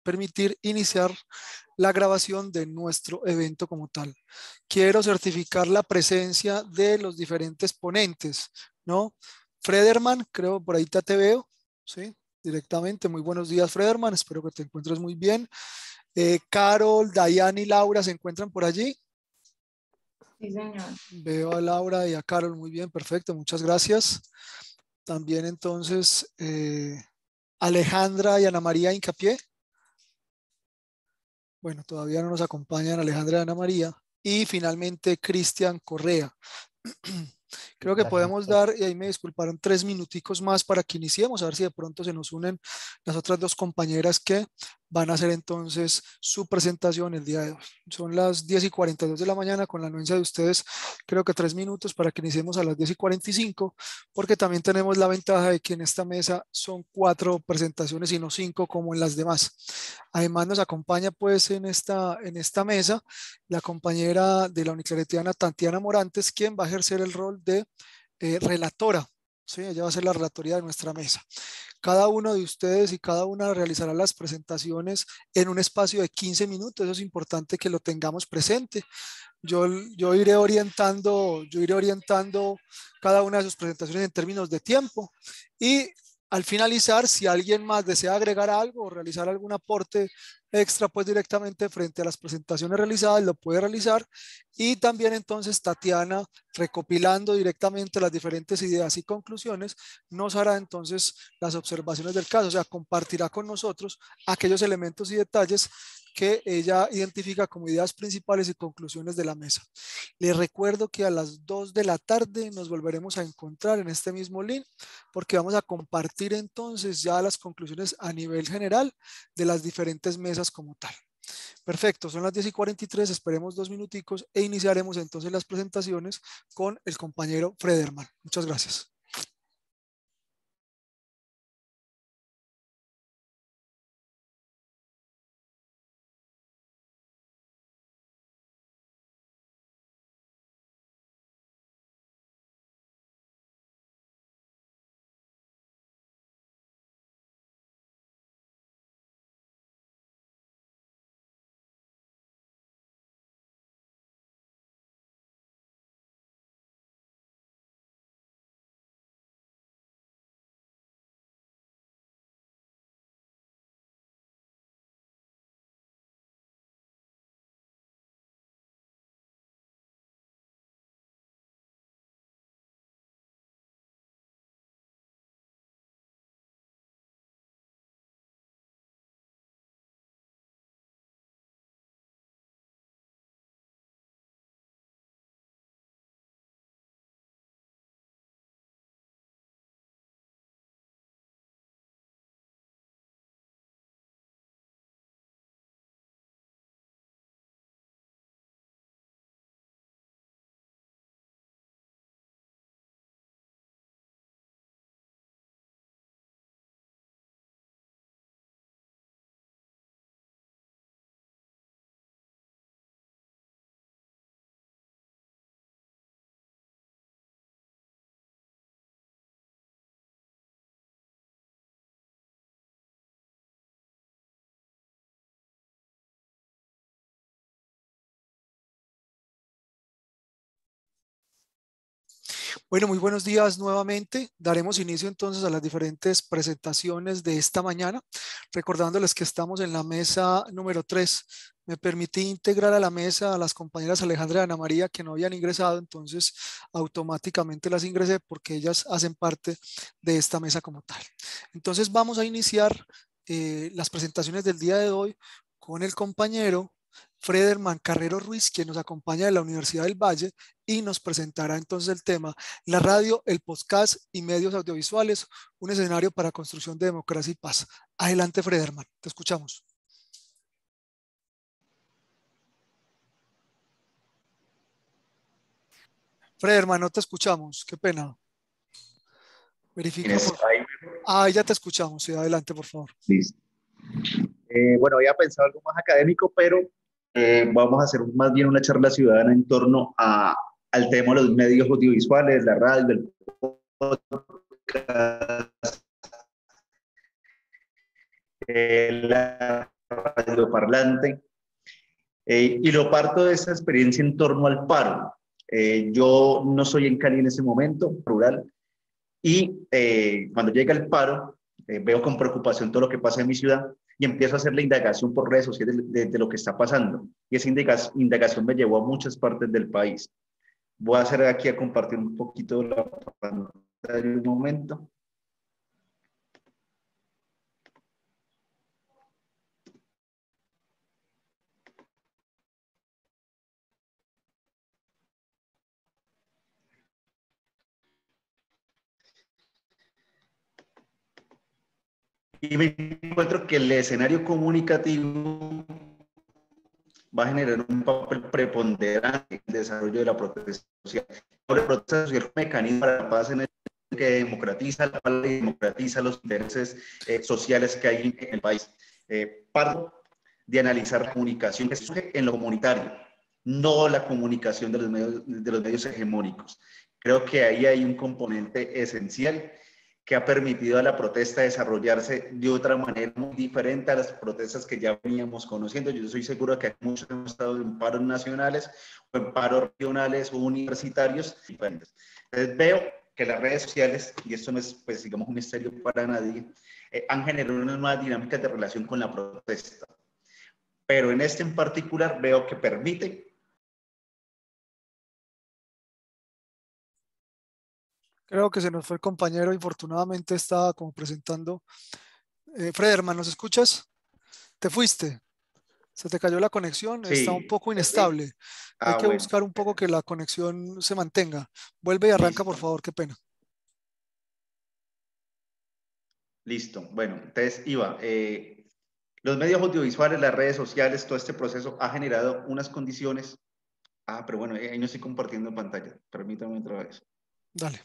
permitir iniciar la grabación de nuestro evento como tal. Quiero certificar la presencia de los diferentes ponentes, ¿no? Frederman, creo por ahí te veo, ¿sí? Directamente. Muy buenos días, Frederman. Espero que te encuentres muy bien. Carol, Dayane y Laura, ¿se encuentran por allí? Sí, señor. Veo a Laura y a Carol. Muy bien, perfecto. Muchas gracias. También entonces Alejandra y Ana María Hincapié. Bueno, todavía no nos acompañan Alejandra y Ana María. Y finalmente Cristian Correa. Creo que podemos dar, y ahí me disculparon, 3 minuticos más para que iniciemos, a ver si de pronto se nos unen las otras dos compañeras que van a hacer entonces su presentación el día de hoy. Son las 10:42 de la mañana, con la anuencia de ustedes, creo que 3 minutos para que iniciemos a las 10:45, porque también tenemos la ventaja de que en esta mesa son 4 presentaciones y no 5 como en las demás. Además nos acompaña pues en esta mesa la compañera de la Uniclaretiana Tatiana Morantes, quien va a ejercer el rol de relatora. ¿Sí? Ella va a ser la relatoría de nuestra mesa. Cada uno de ustedes y cada una realizará las presentaciones en un espacio de 15 minutos. Eso es importante que lo tengamos presente. Yo iré orientando cada una de sus presentaciones en términos de tiempo, y al finalizar, si alguien más desea agregar algo o realizar algún aporte extra, pues directamente frente a las presentaciones realizadas lo puede realizar. Y también entonces Tatiana, recopilando directamente las diferentes ideas y conclusiones, nos hará entonces las observaciones del caso, o sea, compartirá con nosotros aquellos elementos y detalles que ella identifica como ideas principales y conclusiones de la mesa. Les recuerdo que a las 2 de la tarde nos volveremos a encontrar en este mismo link, porque vamos a compartir entonces ya las conclusiones a nivel general de las diferentes mesas como tal. Perfecto, son las 10:43, esperemos 2 minuticos e iniciaremos entonces las presentaciones con el compañero Frederman. Muchas gracias. Bueno, muy buenos días nuevamente. Daremos inicio entonces a las diferentes presentaciones de esta mañana, recordándoles que estamos en la mesa número 3. Me permití integrar a la mesa a las compañeras Alejandra y Ana María, que no habían ingresado, entonces automáticamente las ingresé porque ellas hacen parte de esta mesa como tal. Entonces vamos a iniciar las presentaciones del día de hoy con el compañero Frederman Carrero Ruiz, quien nos acompaña de la Universidad del Valle y nos presentará entonces el tema: la radio, el podcast y medios audiovisuales, un escenario para construcción de democracia y paz. Adelante, Frederman, te escuchamos. Frederman, no te escuchamos, qué pena. Verifica, por favor. Ya te escuchamos, sí, adelante, por favor. Listo. Bueno, había pensado algo más académico, pero vamos a hacer más bien una charla ciudadana en torno al tema de los medios audiovisuales, la radio, el podcast, la radioparlante, y lo parto de esa experiencia en torno al paro. Yo no soy en Cali en ese momento, rural, y cuando llega el paro, veo con preocupación todo lo que pasa en mi ciudad y empiezo a hacer la indagación por redes sociales de lo que está pasando. Y esa indagación me llevó a muchas partes del país. Voy a hacer aquí a compartir un poquito la pantalla un momento. Y me encuentro que el escenario comunicativo va a generar un papel preponderante en el desarrollo de la protesta social. La protesta social es un mecanismo para la paz en el que democratiza la paz y democratiza los intereses sociales que hay en el país. Parto de analizar la comunicación que surge en lo comunitario, no la comunicación de los medios hegemónicos. Creo que ahí hay un componente esencial que ha permitido a la protesta desarrollarse de otra manera muy diferente a las protestas que ya veníamos conociendo. Yo estoy seguro que muchos hemos estado en paros nacionales o en paros regionales o universitarios diferentes. Entonces veo que las redes sociales, y esto no es, pues, digamos, un misterio para nadie, han generado unas nuevas dinámicas de relación con la protesta. Pero en este en particular veo que permite. Creo que se nos fue el compañero, infortunadamente estaba como presentando. Frederman, ¿nos escuchas? ¿Te fuiste? Se te cayó la conexión, está un Sí. poco inestable. Hay que Bueno. buscar un poco que la conexión se mantenga. Vuelve y arranca, por favor, qué pena. Listo. Bueno, entonces iba. Los medios audiovisuales, las redes sociales, todo este proceso ha generado unas condiciones. Pero bueno, ahí no estoy compartiendo pantalla. Permítame otra vez. Dale.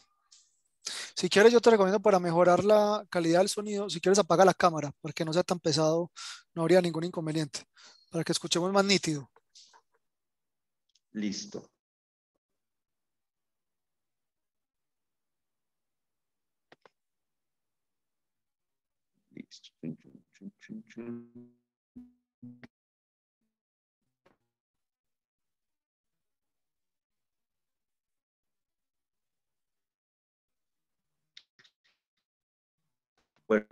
Si quieres, yo te recomiendo para mejorar la calidad del sonido, si quieres apaga la cámara para que no sea tan pesado, no habría ningún inconveniente, para que escuchemos más nítido. Listo. Listo. Bueno,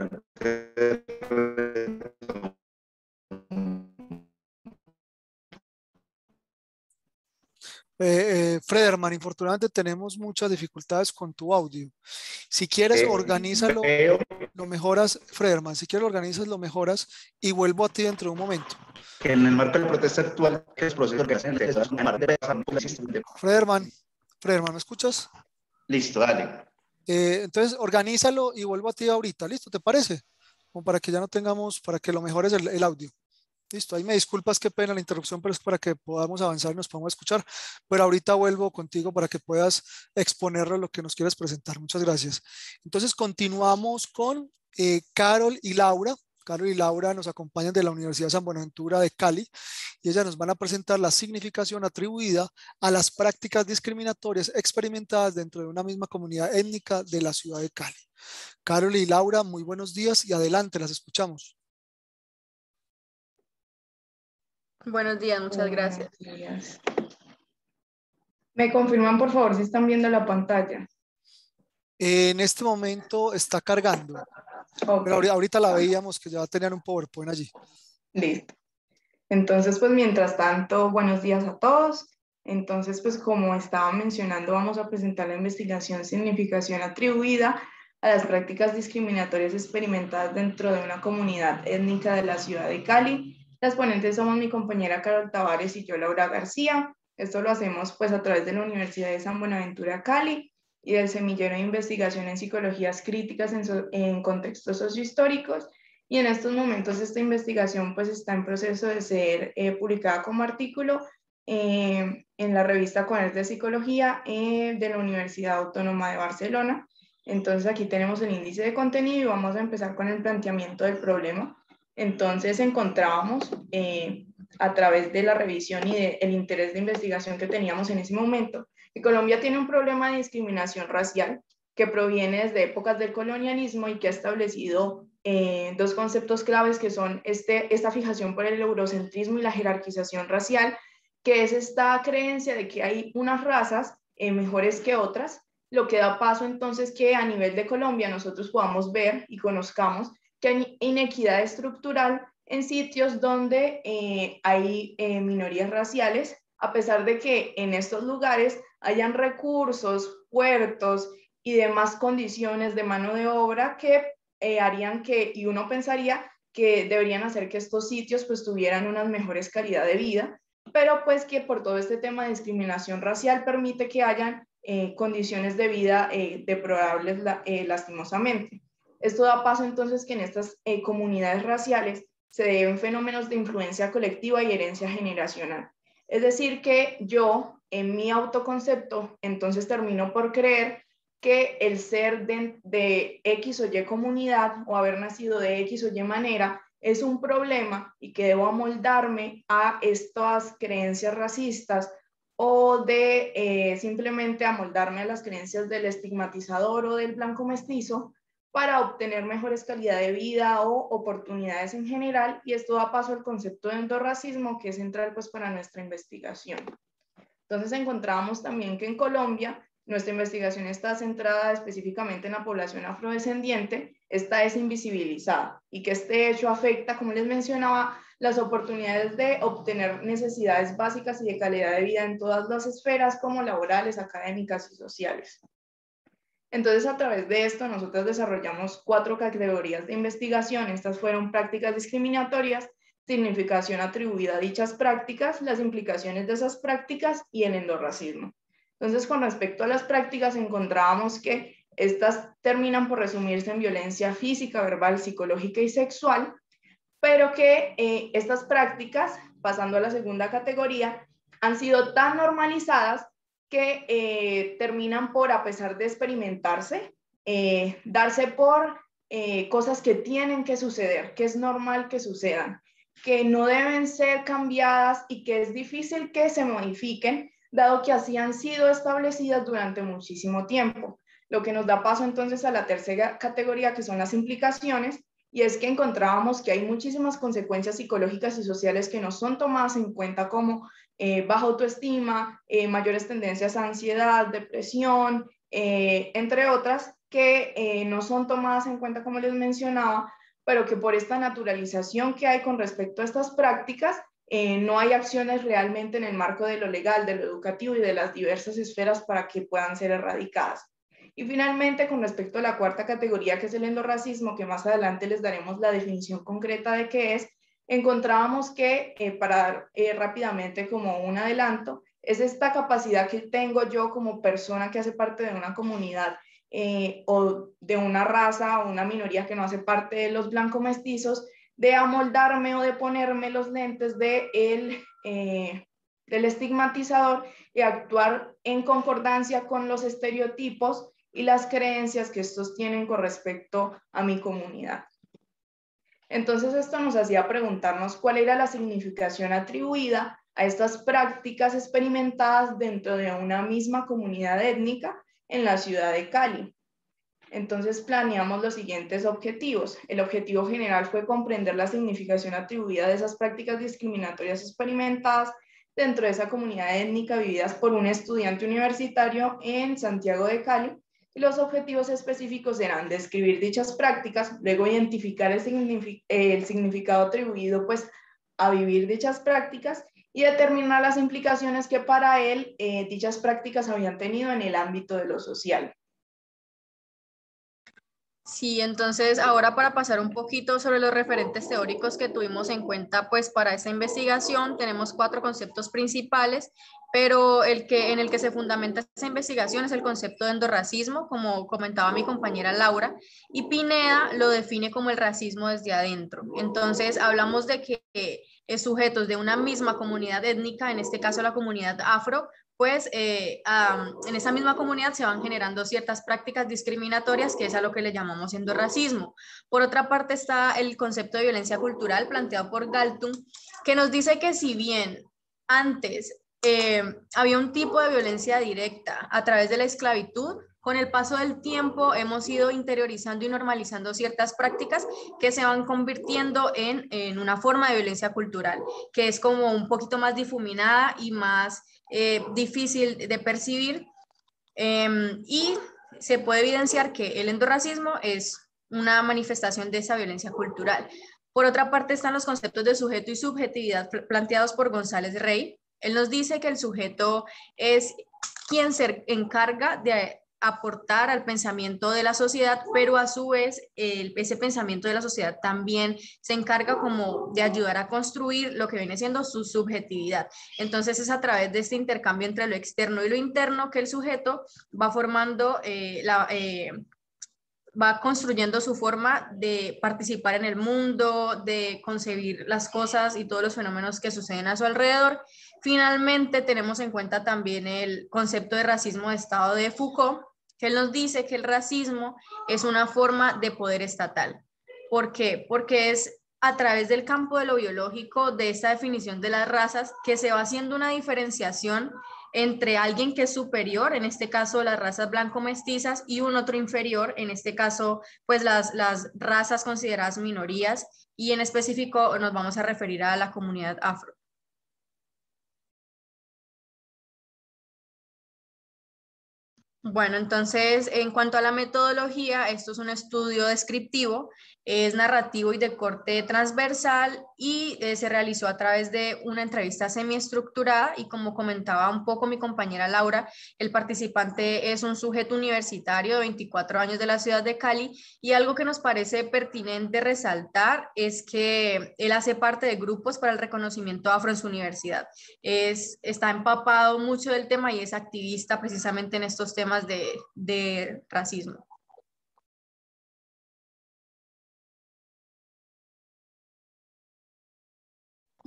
Frederman, infortunadamente tenemos muchas dificultades con tu audio. Si quieres, organízalo, veo lo mejoras, Frederman, si quieres, lo organizas, lo mejoras y vuelvo a ti dentro de un momento. que en el marco de la protesta actual, que los procesos que hacen Frederman, ¿me escuchas? Listo, dale. Entonces, organízalo y vuelvo a ti ahorita, ¿listo? ¿Te parece? Como para que ya no tengamos, para que lo mejores el audio. Listo, ahí me disculpas, qué pena la interrupción, pero es para que podamos avanzar y nos podamos escuchar. Pero ahorita vuelvo contigo para que puedas exponerlo lo que nos quieres presentar. Muchas gracias. Entonces, continuamos con Carol y Laura. Carol y Laura nos acompañan de la Universidad San Buenaventura de Cali y ellas nos van a presentar la significación atribuida a las prácticas discriminatorias experimentadas dentro de una misma comunidad étnica de la ciudad de Cali. Carol y Laura, muy buenos días y adelante, las escuchamos. Buenos días, muchas gracias. Buenos días. ¿Me confirman, por favor, si están viendo la pantalla? En este momento está cargando. Okay. Pero ahorita la veíamos que ya tenían un PowerPoint allí. Listo. Entonces, pues mientras tanto, buenos días a todos. Entonces, pues como estaba mencionando, vamos a presentar la investigación significación atribuida a las prácticas discriminatorias experimentadas dentro de una comunidad étnica de la ciudad de Cali. Las ponentes somos mi compañera Carol Tavares y yo, Laura García. Esto lo hacemos pues a través de la Universidad de San Buenaventura Cali y del Semillero de Investigación en Psicologías Críticas en Contextos Sociohistóricos. Y en estos momentos esta investigación pues está en proceso de ser publicada como artículo en la revista Cuadernos de Psicología de la Universidad Autónoma de Barcelona. Entonces aquí tenemos el índice de contenido y vamos a empezar con el planteamiento del problema. Entonces encontrábamos a través de la revisión y del interés de investigación que teníamos en ese momento, que Colombia tiene un problema de discriminación racial que proviene desde épocas del colonialismo y que ha establecido dos conceptos claves que son esta fijación por el eurocentrismo y la jerarquización racial, que es esta creencia de que hay unas razas mejores que otras, lo que da paso entonces que a nivel de Colombia nosotros podamos ver y conozcamos que hay inequidad estructural en sitios donde hay minorías raciales, a pesar de que en estos lugares hayan recursos, puertos y demás condiciones de mano de obra que harían que, y uno pensaría que deberían hacer que estos sitios pues tuvieran una mejores calidad de vida, pero pues que por todo este tema de discriminación racial permite que hayan condiciones de vida deplorables lastimosamente. Esto da paso entonces que en estas comunidades raciales se deben fenómenos de influencia colectiva y herencia generacional. Es decir, que yo en mi autoconcepto entonces termino por creer que el ser de X o Y comunidad o haber nacido de X o Y manera es un problema y que debo amoldarme a estas creencias racistas o de simplemente amoldarme a las creencias del estigmatizador o del blanco mestizo para obtener mejores calidad de vida o oportunidades en general, y esto da paso al concepto de endorracismo, que es central pues para nuestra investigación. Entonces encontrábamos también que en Colombia nuestra investigación está centrada específicamente en la población afrodescendiente, esta es invisibilizada y que este hecho afecta, como les mencionaba, las oportunidades de obtener necesidades básicas y de calidad de vida en todas las esferas como laborales, académicas y sociales. Entonces, a través de esto, nosotros desarrollamos 4 categorías de investigación. Estas fueron prácticas discriminatorias, significación atribuida a dichas prácticas, las implicaciones de esas prácticas y el endorracismo. Entonces, con respecto a las prácticas, encontrábamos que estas terminan por resumirse en violencia física, verbal, psicológica y sexual, pero que estas prácticas, pasando a la segunda categoría, han sido tan normalizadas que terminan por, a pesar de experimentarse, darse por cosas que tienen que suceder, que es normal que sucedan, que no deben ser cambiadas y que es difícil que se modifiquen, dado que así han sido establecidas durante muchísimo tiempo. Lo que nos da paso entonces a la tercera categoría, que son las implicaciones, y es que encontrábamos que hay muchísimas consecuencias psicológicas y sociales que no son tomadas en cuenta, como baja autoestima, mayores tendencias a ansiedad, depresión, entre otras, que no son tomadas en cuenta, como les mencionaba, pero que por esta naturalización que hay con respecto a estas prácticas, no hay acciones realmente en el marco de lo legal, de lo educativo y de las diversas esferas para que puedan ser erradicadas. Y finalmente, con respecto a la cuarta categoría, que es el endorracismo, que más adelante les daremos la definición concreta de qué es, encontrábamos que, para dar rápidamente como un adelanto, es esta capacidad que tengo yo como persona que hace parte de una comunidad o de una raza o una minoría que no hace parte de los blancos mestizos, de amoldarme o de ponerme los lentes del estigmatizador y actuar en concordancia con los estereotipos y las creencias que estos tienen con respecto a mi comunidad. Entonces esto nos hacía preguntarnos cuál era la significación atribuida a estas prácticas experimentadas dentro de una misma comunidad étnica en la ciudad de Cali. Entonces planeamos los siguientes objetivos. El objetivo general fue comprender la significación atribuida de esas prácticas discriminatorias experimentadas dentro de esa comunidad étnica vividas por un estudiante universitario en Santiago de Cali. Y los objetivos específicos eran describir dichas prácticas, luego identificar el significado atribuido pues, a vivir dichas prácticas y determinar las implicaciones que para él dichas prácticas habían tenido en el ámbito de lo social. Sí, entonces ahora para pasar un poquito sobre los referentes teóricos que tuvimos en cuenta pues para esta investigación, tenemos 4 conceptos principales, pero en el que se fundamenta esta investigación es el concepto de endorracismo, como comentaba mi compañera Laura, y Pineda lo define como el racismo desde adentro. Entonces hablamos de que sujetos de una misma comunidad étnica, en este caso la comunidad afro, pues en esa misma comunidad se van generando ciertas prácticas discriminatorias, que es a lo que le llamamos endorracismo. Por otra parte está el concepto de violencia cultural planteado por Galtung, que nos dice que si bien antes había un tipo de violencia directa a través de la esclavitud, con el paso del tiempo hemos ido interiorizando y normalizando ciertas prácticas que se van convirtiendo en una forma de violencia cultural, que es como un poquito más difuminada y más difícil de percibir. Y se puede evidenciar que el endorracismo es una manifestación de esa violencia cultural. Por otra parte están los conceptos de sujeto y subjetividad planteados por González Rey. Él nos dice que el sujeto es quien se encarga de aportar al pensamiento de la sociedad, pero a su vez ese pensamiento de la sociedad también se encarga como de ayudar a construir lo que viene siendo su subjetividad. Entonces es a través de este intercambio entre lo externo y lo interno que el sujeto va formando va construyendo su forma de participar en el mundo, de concebir las cosas y todos los fenómenos que suceden a su alrededor. Finalmente, tenemos en cuenta también el concepto de racismo de Estado de Foucault, que él nos dice que el racismo es una forma de poder estatal. ¿Por qué? Porque es a través del campo de lo biológico, de esta definición de las razas, que se va haciendo una diferenciación entre alguien que es superior, en este caso las razas blanco-mestizas, y un otro inferior, en este caso pues las razas consideradas minorías, y en específico nos vamos a referir a la comunidad afro. Bueno, entonces, en cuanto a la metodología, esto es un estudio descriptivo, es narrativo y de corte transversal y se realizó a través de una entrevista semiestructurada y como comentaba un poco mi compañera Laura, el participante es un sujeto universitario de 24 años de la ciudad de Cali y algo que nos parece pertinente resaltar es que él hace parte de grupos para el reconocimiento afro en su universidad. Está empapado mucho del tema y es activista precisamente en estos temas de racismo.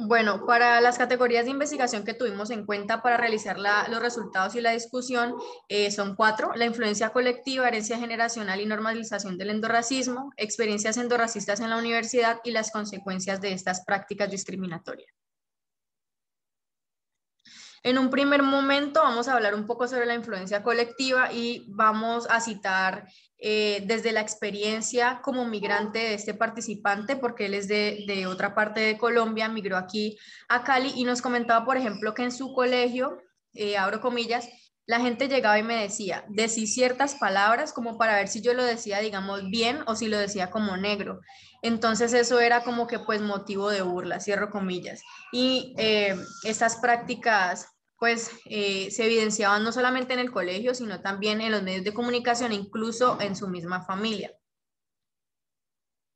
Bueno, para las categorías de investigación que tuvimos en cuenta para realizar los resultados y la discusión son 4: la influencia colectiva, herencia generacional y normalización del endorracismo, experiencias endorracistas en la universidad y las consecuencias de estas prácticas discriminatorias. En un primer momento vamos a hablar un poco sobre la influencia colectiva y vamos a citar desde la experiencia como migrante de este participante, porque él es de otra parte de Colombia, migró aquí a Cali y nos comentaba, por ejemplo, que en su colegio, abro comillas, la gente llegaba y me decía, decí ciertas palabras como para ver si yo lo decía, digamos, bien o si lo decía como negro. Entonces eso era como que pues motivo de burla, cierro comillas. Y estas prácticas pues se evidenciaban no solamente en el colegio, sino también en los medios de comunicación, incluso en su misma familia.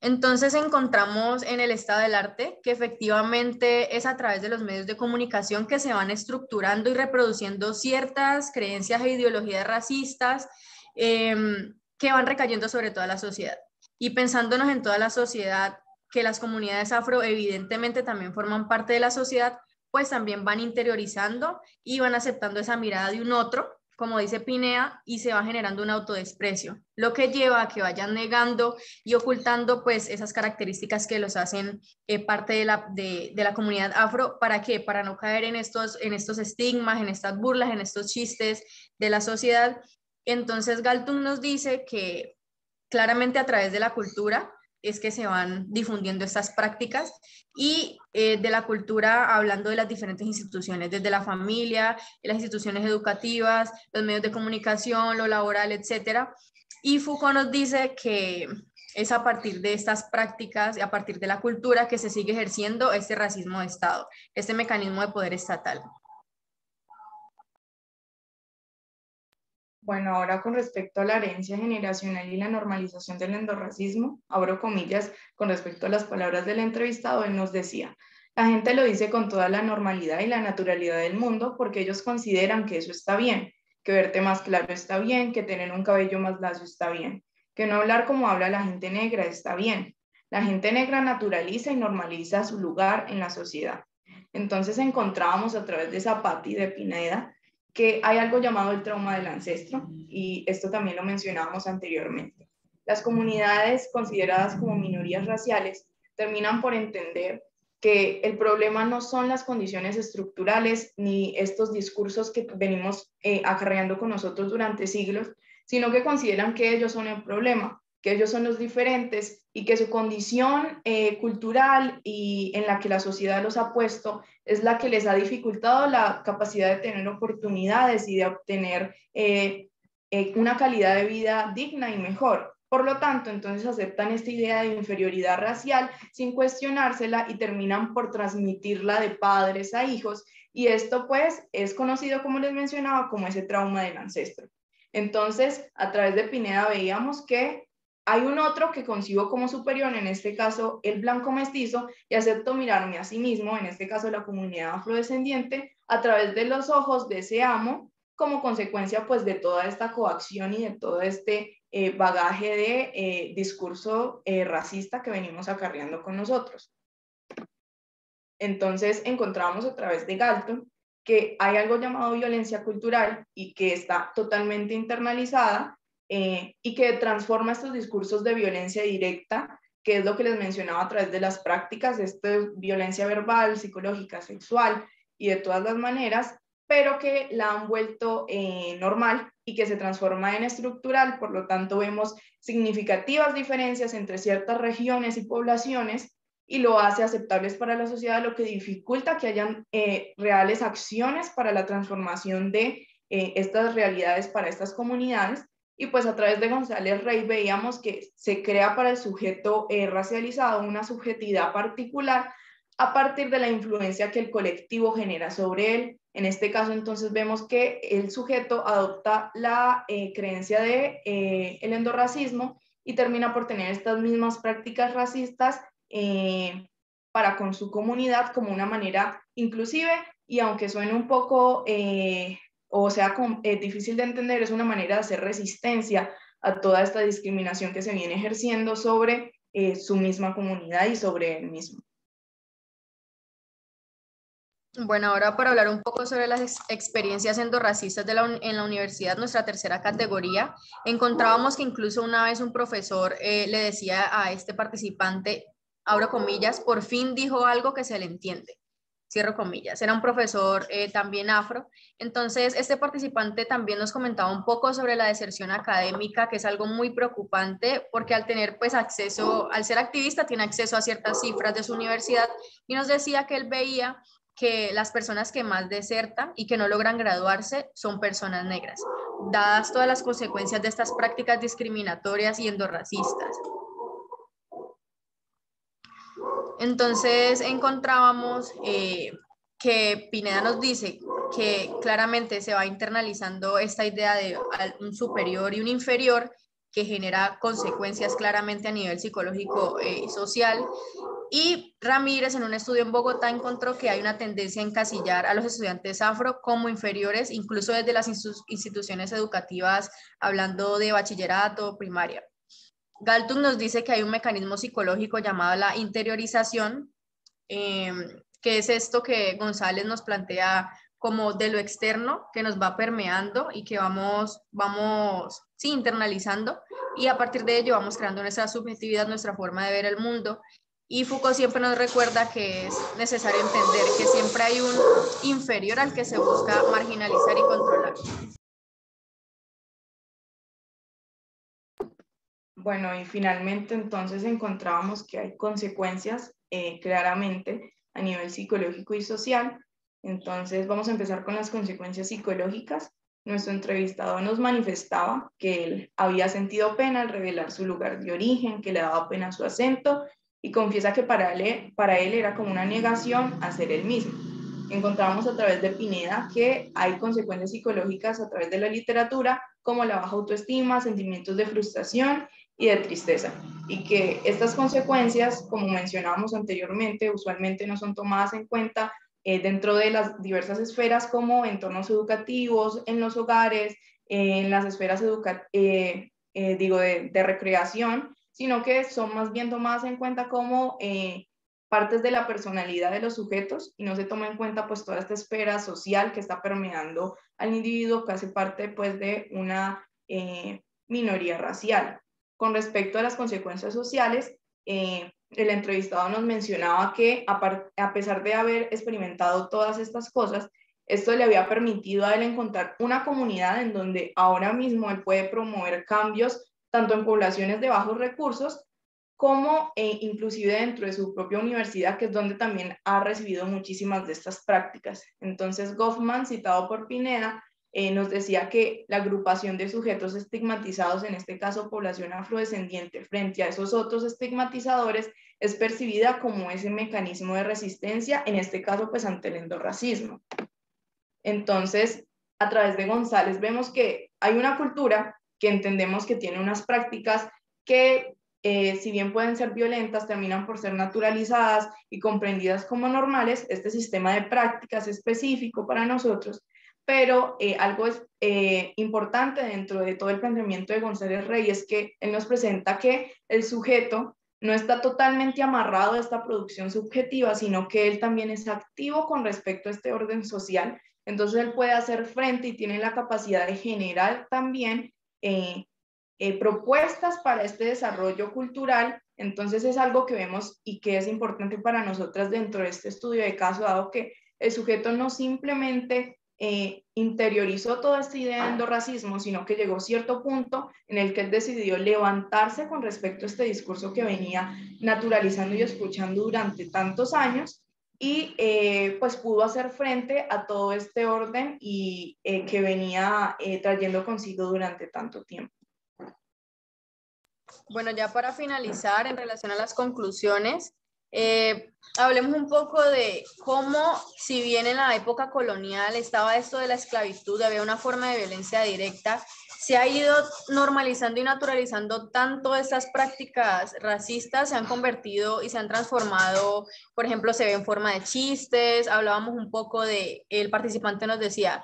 Entonces encontramos en el estado del arte que efectivamente es a través de los medios de comunicación que se van estructurando y reproduciendo ciertas creencias e ideologías racistas que van recayendo sobre toda la sociedad. Y pensándonos en toda la sociedad, que las comunidades afro evidentemente también forman parte de la sociedad, pues también van interiorizando y van aceptando esa mirada de un otro, como dice Pinea, y se va generando un autodesprecio, lo que lleva a que vayan negando y ocultando pues esas características que los hacen parte de la comunidad afro. ¿Para qué? Para no caer en estos estigmas, en estas burlas, en estos chistes de la sociedad. Entonces Galtung nos dice que claramente a través de la cultura es que se van difundiendo estas prácticas y de la cultura hablando de las diferentes instituciones, desde la familia, las instituciones educativas, los medios de comunicación, lo laboral, etcétera. Y Foucault nos dice que es a partir de estas prácticas y a partir de la cultura que se sigue ejerciendo este racismo de Estado, este mecanismo de poder estatal. Bueno, ahora con respecto a la herencia generacional y la normalización del endorracismo, abro comillas, con respecto a las palabras del entrevistado, él nos decía, la gente lo dice con toda la normalidad y la naturalidad del mundo porque ellos consideran que eso está bien, que verte más claro está bien, que tener un cabello más lacio está bien, que no hablar como habla la gente negra está bien. La gente negra naturaliza y normaliza su lugar en la sociedad. Entonces encontrábamos a través de Zapati, de Pineda, que hay algo llamado el trauma del ancestro, y esto también lo mencionábamos anteriormente. Las comunidades consideradas como minorías raciales terminan por entender que el problema no son las condiciones estructurales ni estos discursos que venimos acarreando con nosotros durante siglos, sino que consideran que ellos son el problema, que ellos son los diferentes y que su condición cultural y en la que la sociedad los ha puesto es la que les ha dificultado la capacidad de tener oportunidades y de obtener una calidad de vida digna y mejor. Por lo tanto, entonces aceptan esta idea de inferioridad racial sin cuestionársela y terminan por transmitirla de padres a hijos, y esto pues es conocido, como les mencionaba, como ese trauma del ancestro. Entonces, a través de Pineda veíamos que hay un otro que concibo como superior, en este caso el blanco mestizo, y acepto mirarme a sí mismo, en este caso la comunidad afrodescendiente, a través de los ojos de ese amo, como consecuencia pues de toda esta coacción y de todo este bagaje de discurso racista que venimos acarreando con nosotros. Entonces encontramos a través de Galton que hay algo llamado violencia cultural y que está totalmente internalizada y que transforma estos discursos de violencia directa, que es lo que les mencionaba a través de las prácticas, violencia verbal, psicológica, sexual y de todas las maneras, pero que la han vuelto normal y que se transforma en estructural. Por lo tanto, vemos significativas diferencias entre ciertas regiones y poblaciones y lo hace aceptables para la sociedad, lo que dificulta que hayan reales acciones para la transformación de estas realidades para estas comunidades. Y pues a través de González Rey veíamos que se crea para el sujeto racializado una subjetividad particular a partir de la influencia que el colectivo genera sobre él. En este caso, entonces, vemos que el sujeto adopta la creencia de el endorracismo y termina por tener estas mismas prácticas racistas para con su comunidad como una manera inclusive, y aunque suene un poco, o sea, difícil de entender, es una manera de hacer resistencia a toda esta discriminación que se viene ejerciendo sobre su misma comunidad y sobre él mismo. Bueno, ahora para hablar un poco sobre las experiencias endorracistas en la universidad, nuestra tercera categoría, encontrábamos que incluso una vez un profesor le decía a este participante, abro comillas, por fin dijo algo que se le entiende, cierro comillas. Era un profesor también afro. Entonces, este participante también nos comentaba un poco sobre la deserción académica, que es algo muy preocupante porque al tener pues acceso, al ser activista, tiene acceso a ciertas cifras de su universidad, y nos decía que él veía que las personas que más desertan y que no logran graduarse son personas negras, dadas todas las consecuencias de estas prácticas discriminatorias y endorracistas. Entonces encontrábamos que Pineda nos dice que claramente se va internalizando esta idea de un superior y un inferior, que genera consecuencias claramente a nivel psicológico y social. Y Ramírez, en un estudio en Bogotá, encontró que hay una tendencia a encasillar a los estudiantes afro como inferiores, incluso desde las instituciones educativas, hablando de bachillerato, primaria. Galtung nos dice que hay un mecanismo psicológico llamado la interiorización, que es esto que González nos plantea como de lo externo, que nos va permeando y que vamos sí, internalizando, y a partir de ello vamos creando nuestra subjetividad, nuestra forma de ver el mundo. Y Foucault siempre nos recuerda que es necesario entender que siempre hay un inferior al que se busca marginalizar y controlar. Bueno, y finalmente entonces encontrábamos que hay consecuencias claramente a nivel psicológico y social. Entonces vamos a empezar con las consecuencias psicológicas. Nuestro entrevistado nos manifestaba que él había sentido pena al revelar su lugar de origen, que le daba pena su acento, y confiesa que para él era como una negación a ser él mismo. Encontramos a través de Pineda que hay consecuencias psicológicas a través de la literatura, como la baja autoestima, sentimientos de frustración y de tristeza, y que estas consecuencias, como mencionábamos anteriormente, usualmente no son tomadas en cuenta dentro de las diversas esferas, como entornos educativos, en los hogares, en las esferas de recreación, sino que son más bien tomadas en cuenta como partes de la personalidad de los sujetos, y no se toma en cuenta pues toda esta esfera social que está permeando al individuo, que hace parte pues de una minoría racial. Con respecto a las consecuencias sociales, el entrevistado nos mencionaba que a pesar de haber experimentado todas estas cosas, Esto le había permitido a él encontrar una comunidad en donde ahora mismo él puede promover cambios tanto en poblaciones de bajos recursos como inclusive dentro de su propia universidad, que es donde también ha recibido muchísimas de estas prácticas. Entonces Goffman, citado por Pineda, nos decía que la agrupación de sujetos estigmatizados, en este caso población afrodescendiente, frente a esos otros estigmatizadores, es percibida como ese mecanismo de resistencia, en este caso pues ante el endorracismo. Entonces, a través de González vemos que hay una cultura que entendemos que tiene unas prácticas que, si bien pueden ser violentas, terminan por ser naturalizadas y comprendidas como normales. Este sistema de prácticas específico para nosotros, pero algo es importante dentro de todo el planteamiento de González Rey es que él nos presenta que el sujeto no está totalmente amarrado a esta producción subjetiva, sino que él también es activo con respecto a este orden social. Entonces él puede hacer frente y tiene la capacidad de generar también propuestas para este desarrollo cultural. Entonces es algo que vemos y que es importante para nosotras dentro de este estudio de caso, dado que el sujeto no simplemente interiorizó toda esta idea de endorracismo, sino que llegó a cierto punto en el que él decidió levantarse con respecto a este discurso que venía naturalizando y escuchando durante tantos años, y pues pudo hacer frente a todo este orden y que venía trayendo consigo durante tanto tiempo. Bueno, ya para finalizar, en relación a las conclusiones, hablemos un poco de cómo, si bien en la época colonial estaba esto de la esclavitud, había una forma de violencia directa, se ha ido normalizando y naturalizando tanto estas prácticas racistas, se han convertido y se han transformado. Por ejemplo, se ve en forma de chistes. Hablábamos un poco de, el participante nos decía,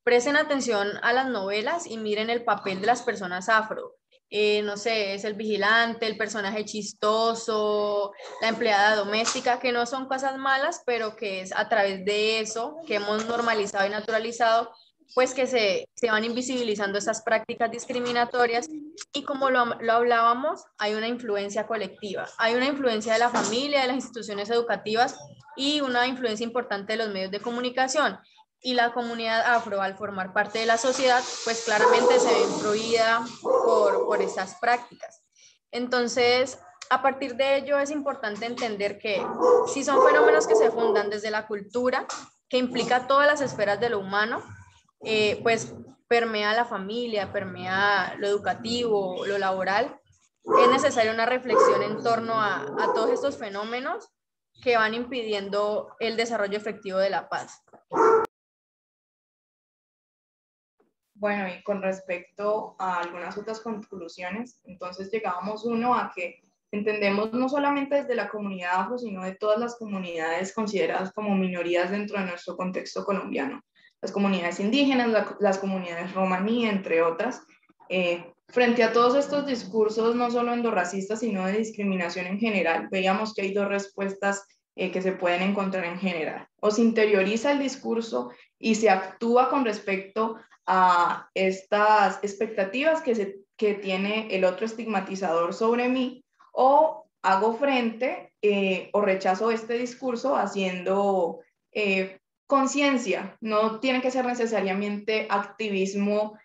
presten atención a las novelas y miren el papel de las personas afro. No sé, es el vigilante, el personaje chistoso, la empleada doméstica, que no son cosas malas, pero que es a través de eso que hemos normalizado y naturalizado, pues que se van invisibilizando esas prácticas discriminatorias. Y como lo hablábamos, hay una influencia colectiva, hay una influencia de la familia, de las instituciones educativas y una influencia importante de los medios de comunicación. Y la comunidad afro, al formar parte de la sociedad, pues claramente se ve influida por estas prácticas. Entonces, a partir de ello es importante entender que si son fenómenos que se fundan desde la cultura, que implica todas las esferas de lo humano, pues permea la familia, permea lo educativo, lo laboral, es necesaria una reflexión en torno a todos estos fenómenos que van impidiendo el desarrollo efectivo de la paz. Bueno, y con respecto a algunas otras conclusiones, entonces llegábamos a que entendemos no solamente desde la comunidad afro, sino de todas las comunidades consideradas como minorías dentro de nuestro contexto colombiano. Las comunidades indígenas, las comunidades romaní, entre otras. Frente a todos estos discursos, no solo endorracistas, sino de discriminación en general, veíamos que hay dos respuestas que se pueden encontrar en general. O se interioriza el discurso y se actúa con respecto a estas expectativas que tiene el otro estigmatizador sobre mí, o hago frente o rechazo este discurso haciendo conciencia. No tiene que ser necesariamente activismo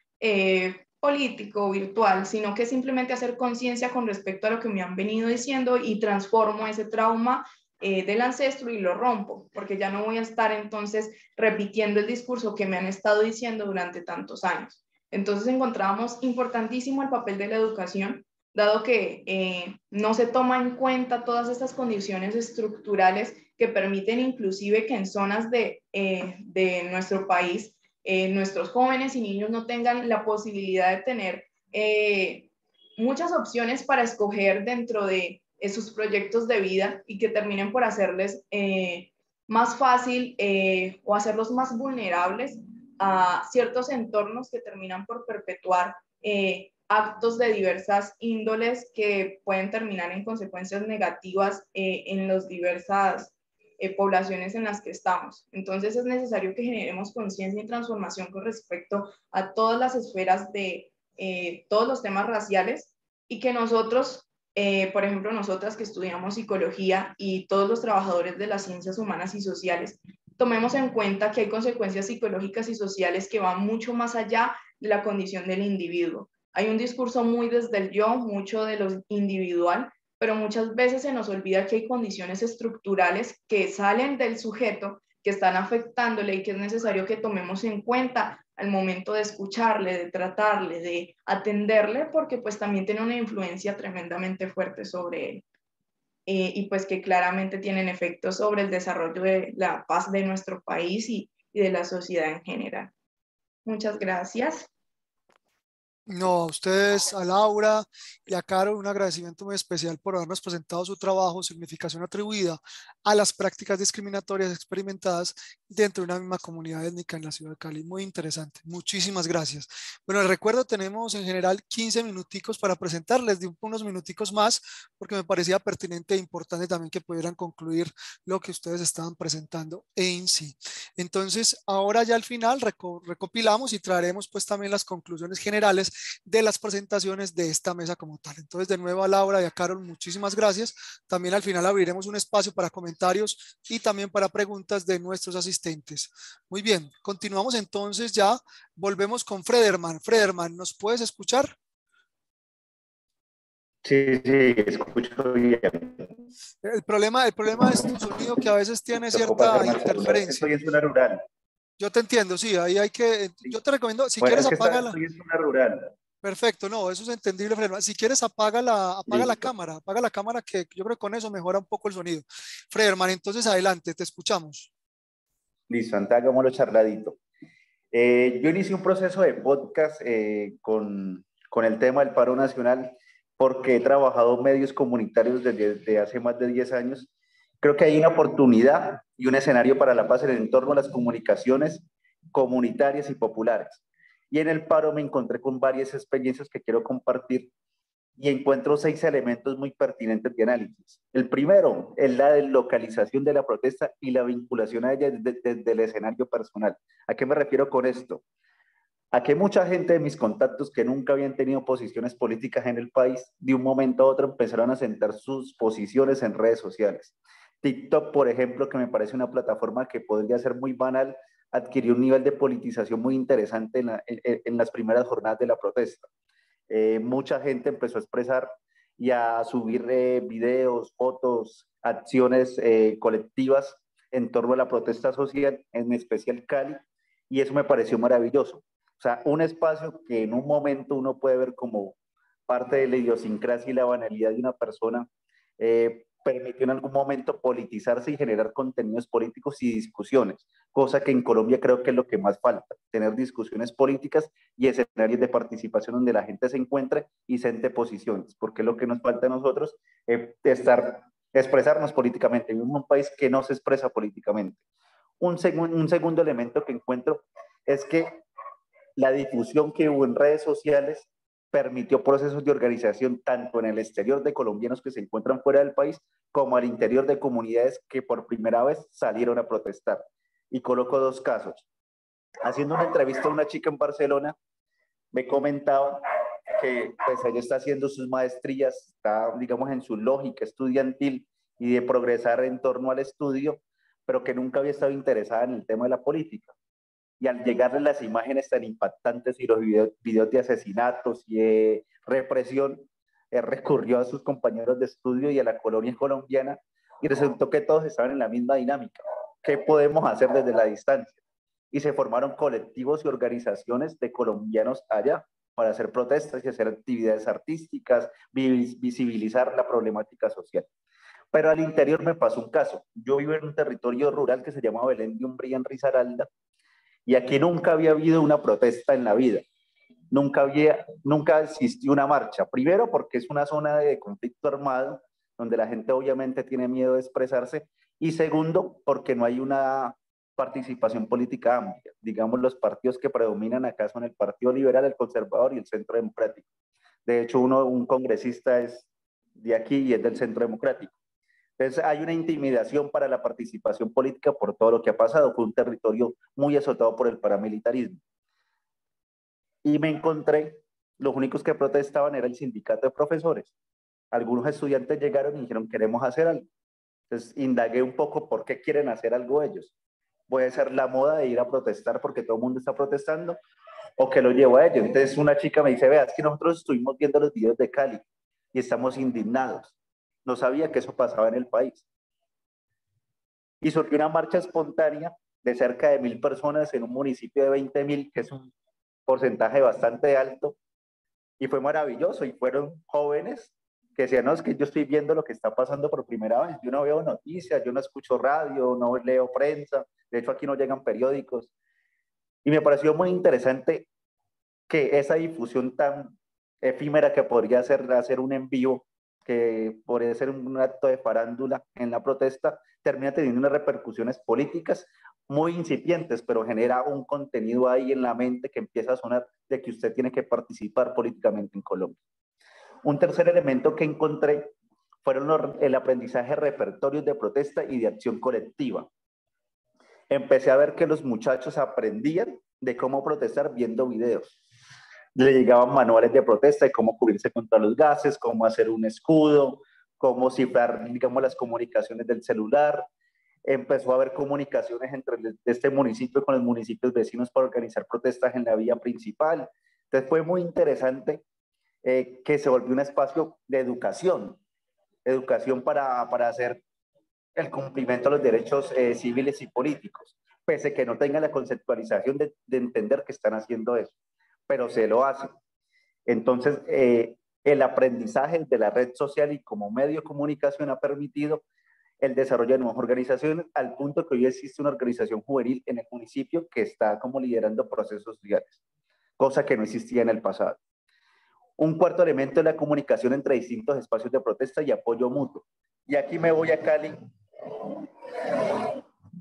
político, virtual, sino que simplemente hacer conciencia con respecto a lo que me han venido diciendo y transformo ese trauma del ancestro y lo rompo, porque ya no voy a estar entonces repitiendo el discurso que me han estado diciendo durante tantos años. Entonces encontramos importantísimo el papel de la educación, dado que no se toma en cuenta todas estas condiciones estructurales que permiten inclusive que en zonas de nuestro país nuestros jóvenes y niños no tengan la posibilidad de tener muchas opciones para escoger dentro de sus proyectos de vida y que terminen por hacerles más fácil o hacerlos más vulnerables a ciertos entornos que terminan por perpetuar actos de diversas índoles que pueden terminar en consecuencias negativas en las diversas poblaciones en las que estamos. Entonces es necesario que generemos conciencia y transformación con respecto a todas las esferas de todos los temas raciales, y que nosotros, por ejemplo, nosotras que estudiamos psicología y todos los trabajadores de las ciencias humanas y sociales, tomemos en cuenta que hay consecuencias psicológicas y sociales que van mucho más allá de la condición del individuo. Hay un discurso muy desde el yo, mucho de lo individual, pero muchas veces se nos olvida que hay condiciones estructurales que salen del sujeto, que están afectándole y que es necesario que tomemos en cuenta al momento de escucharle, de tratarle, de atenderle, porque pues también tiene una influencia tremendamente fuerte sobre él. Y pues que claramente tienen efectos sobre el desarrollo de la paz de nuestro país y de la sociedad en general. Muchas gracias. No, a ustedes, a Laura y a Carol, un agradecimiento muy especial por habernos presentado su trabajo, significación atribuida a las prácticas discriminatorias experimentadas dentro de una misma comunidad étnica en la ciudad de Cali. Muy interesante. Muchísimas gracias. Bueno, les recuerdo, tenemos en general 15 minuticos para presentarles, de unos minuticos más, porque me parecía pertinente e importante también que pudieran concluir lo que ustedes estaban presentando en sí. Entonces, ahora ya al final recopilamos y traeremos pues también las conclusiones generales de las presentaciones de esta mesa como tal. Entonces, de nuevo a Laura y a Carol, muchísimas gracias. También al final abriremos un espacio para comentarios y también para preguntas de nuestros asistentes. Muy bien, continuamos entonces ya. Volvemos con Frederman. Frederman, ¿nos puedes escuchar? Sí, sí, escucho bien. El problema es tu sonido que a veces tiene Tocó cierta pasarme al celular. interferencia. Estoy en zona rural. Yo te entiendo, sí, ahí hay que, yo te recomiendo, si Bueno, quieres es que apágala. estoy en zona rural. Perfecto, no, eso es entendible, Fredman. Si quieres, Listo. apaga la cámara, que yo creo que con eso mejora un poco el sonido. Frederman, entonces adelante, te escuchamos. Listo, entonces hagámoslo charladito. Yo inicié un proceso de podcast con el tema del paro nacional porque he trabajado en medios comunitarios desde hace más de 10 años. Creo que hay una oportunidad y un escenario para la paz en el entorno de las comunicaciones comunitarias y populares. Y en el paro me encontré con varias experiencias que quiero compartir y encuentro 6 elementos muy pertinentes de análisis. El primero es la localización de la protesta y la vinculación a ella desde el escenario personal. ¿A qué me refiero con esto? A que mucha gente de mis contactos que nunca habían tenido posiciones políticas en el país, de un momento a otro empezaron a sentar sus posiciones en redes sociales. TikTok, por ejemplo, que me parece una plataforma que podría ser muy banal, adquirió un nivel de politización muy interesante en las primeras jornadas de la protesta. Mucha gente empezó a expresar y a subir videos, fotos, acciones colectivas en torno a la protesta social, en especial Cali, y eso me pareció maravilloso. O sea, un espacio que en un momento uno puede ver como parte de la idiosincrasia y la banalidad de una persona, permitió en algún momento politizarse y generar contenidos políticos y discusiones, cosa que en Colombia creo que es lo que más falta, tener discusiones políticas y escenarios de participación donde la gente se encuentre y siente posiciones, porque es lo que nos falta a nosotros, expresarnos políticamente. Vivimos en un país que no se expresa políticamente. Un segundo elemento que encuentro es que la difusión que hubo en redes sociales permitió procesos de organización tanto en el exterior de colombianos que se encuentran fuera del país como al interior de comunidades que por primera vez salieron a protestar. Y coloco 2 casos. Haciendo una entrevista a una chica en Barcelona, me comentaba que pues ella está haciendo sus maestrías, está digamos en su lógica estudiantil y de progresar en torno al estudio, pero que nunca había estado interesada en el tema de la política. Y al llegarle las imágenes tan impactantes y los videos de asesinatos y de represión, recurrió a sus compañeros de estudio y a la colonia colombiana y resultó que todos estaban en la misma dinámica. ¿Qué podemos hacer desde la distancia? Y se formaron colectivos y organizaciones de colombianos allá para hacer protestas y hacer actividades artísticas, visibilizar la problemática social. Pero al interior me pasó un caso. Yo vivo en un territorio rural que se llama Belén de Umbría, en Risaralda, y aquí nunca había habido una protesta en la vida, nunca existió una marcha. Primero porque es una zona de conflicto armado, donde la gente obviamente tiene miedo de expresarse, y segundo porque no hay una participación política amplia. Digamos, los partidos que predominan acá son el Partido Liberal, el Conservador y el Centro Democrático. De hecho, un congresista es de aquí y es del Centro Democrático. Entonces hay una intimidación para la participación política por todo lo que ha pasado. Fue un territorio muy azotado por el paramilitarismo. Y me encontré, los únicos que protestaban era el sindicato de profesores. Algunos estudiantes llegaron y dijeron, queremos hacer algo. Entonces indagué un poco por qué quieren hacer algo ellos. puede ser la moda de ir a protestar porque todo el mundo está protestando, o que lo llevo a ello. Entonces una chica me dice, vea, es que nosotros estuvimos viendo los videos de Cali y estamos indignados. No sabía que eso pasaba en el país. Y surgió una marcha espontánea de cerca de 1.000 personas en un municipio de 20.000, que es un porcentaje bastante alto, y fue maravilloso, y fueron jóvenes que decían, no, es que yo estoy viendo lo que está pasando por primera vez, yo no veo noticias, yo no escucho radio, no leo prensa, de hecho aquí no llegan periódicos, y me pareció muy interesante que esa difusión tan efímera que podría hacer un envío, que podría ser un acto de farándula en la protesta, termina teniendo unas repercusiones políticas muy incipientes, pero genera un contenido ahí en la mente que empieza a sonar de que usted tiene que participar políticamente en Colombia. Un tercer elemento que encontré fueron el aprendizaje de repertorios de protesta y de acción colectiva. Empecé a ver que los muchachos aprendían de cómo protestar viendo videos. Le llegaban manuales de protesta de cómo cubrirse contra los gases, cómo hacer un escudo, cómo cifrar, digamos, las comunicaciones del celular. Empezó a haber comunicaciones entre este municipio con los municipios vecinos para organizar protestas en la vía principal. Entonces fue muy interesante que se volvió un espacio de educación para hacer el cumplimiento de los derechos civiles y políticos, pese que no tengan la conceptualización de entender que están haciendo eso, pero se lo hacen. Entonces, el aprendizaje de la red social y como medio de comunicación ha permitido el desarrollo de nuevas organizaciones, al punto que hoy existe una organización juvenil en el municipio que está como liderando procesos sociales, cosa que no existía en el pasado. Un cuarto elemento es la comunicación entre distintos espacios de protesta y apoyo mutuo. Y aquí me voy a Cali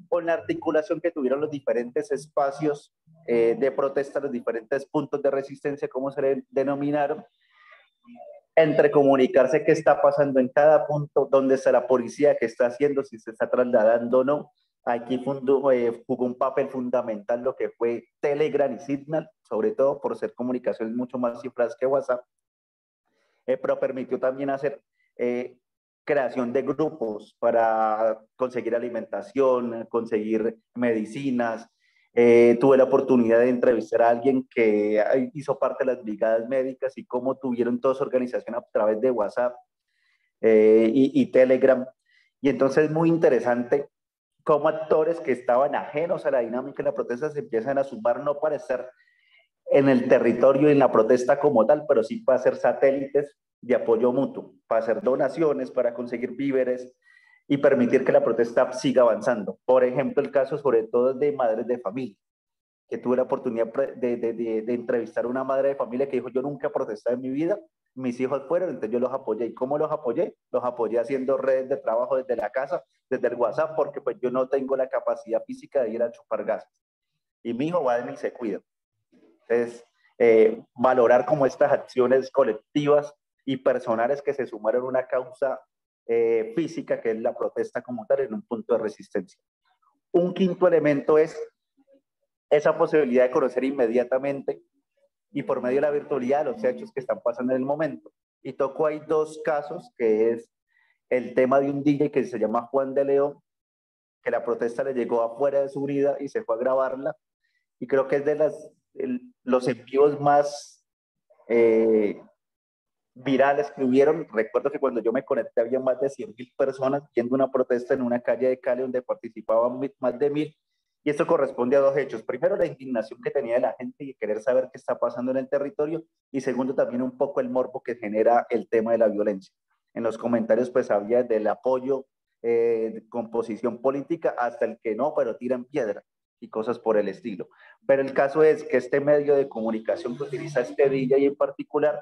con la articulación que tuvieron los diferentes espacios de protesta, los diferentes puntos de resistencia, como se le denominaron, entre comunicarse qué está pasando en cada punto, dónde está la policía, qué está haciendo, si se está trasladando o no. Aquí jugó un papel fundamental lo que fue Telegram y Signal, sobre todo por ser comunicaciones mucho más cifradas que WhatsApp, pero permitió también hacer creación de grupos para conseguir alimentación, conseguir medicinas. Tuve la oportunidad de entrevistar a alguien que hizo parte de las brigadas médicas y cómo tuvieron toda su organización a través de WhatsApp y Telegram. Y entonces es muy interesante cómo actores que estaban ajenos a la dinámica de la protesta se empiezan a sumar, no para estar en el territorio y en la protesta como tal, pero sí para ser satélites de apoyo mutuo, para hacer donaciones, para conseguir víveres y permitir que la protesta siga avanzando. Por ejemplo, el caso sobre todo de madres de familia, que tuve la oportunidad de entrevistar a una madre de familia que dijo, yo nunca he protestado en mi vida, mis hijos fueron, entonces yo los apoyé. ¿Y cómo los apoyé? Los apoyé haciendo redes de trabajo desde la casa, desde el WhatsApp, porque pues yo no tengo la capacidad física de ir a chupar gases. Y mi hijo va de mí y se cuida. Entonces, valorar como estas acciones colectivas y personales que se sumaron a una causa física, que es la protesta como tal, en un punto de resistencia. Un quinto elemento es esa posibilidad de conocer inmediatamente y por medio de la virtualidad los hechos que están pasando en el momento. Y tocó ahí dos casos, que es el tema de un DJ que se llama Juan de León, que la protesta le llegó afuera de su vida y se fue a grabarla, y creo que es de los envíos más virales que hubieron. Recuerdo que cuando yo me conecté había más de 100.000 personas viendo una protesta en una calle de Cali donde participaban más de 1.000, y esto corresponde a dos hechos. Primero, la indignación que tenía de la gente y querer saber qué está pasando en el territorio, y segundo, también un poco el morbo que genera el tema de la violencia. En los comentarios pues había del apoyo con posición política hasta el que no, pero tiran piedra y cosas por el estilo. Pero el caso es que este medio de comunicación que utiliza este DJ en particular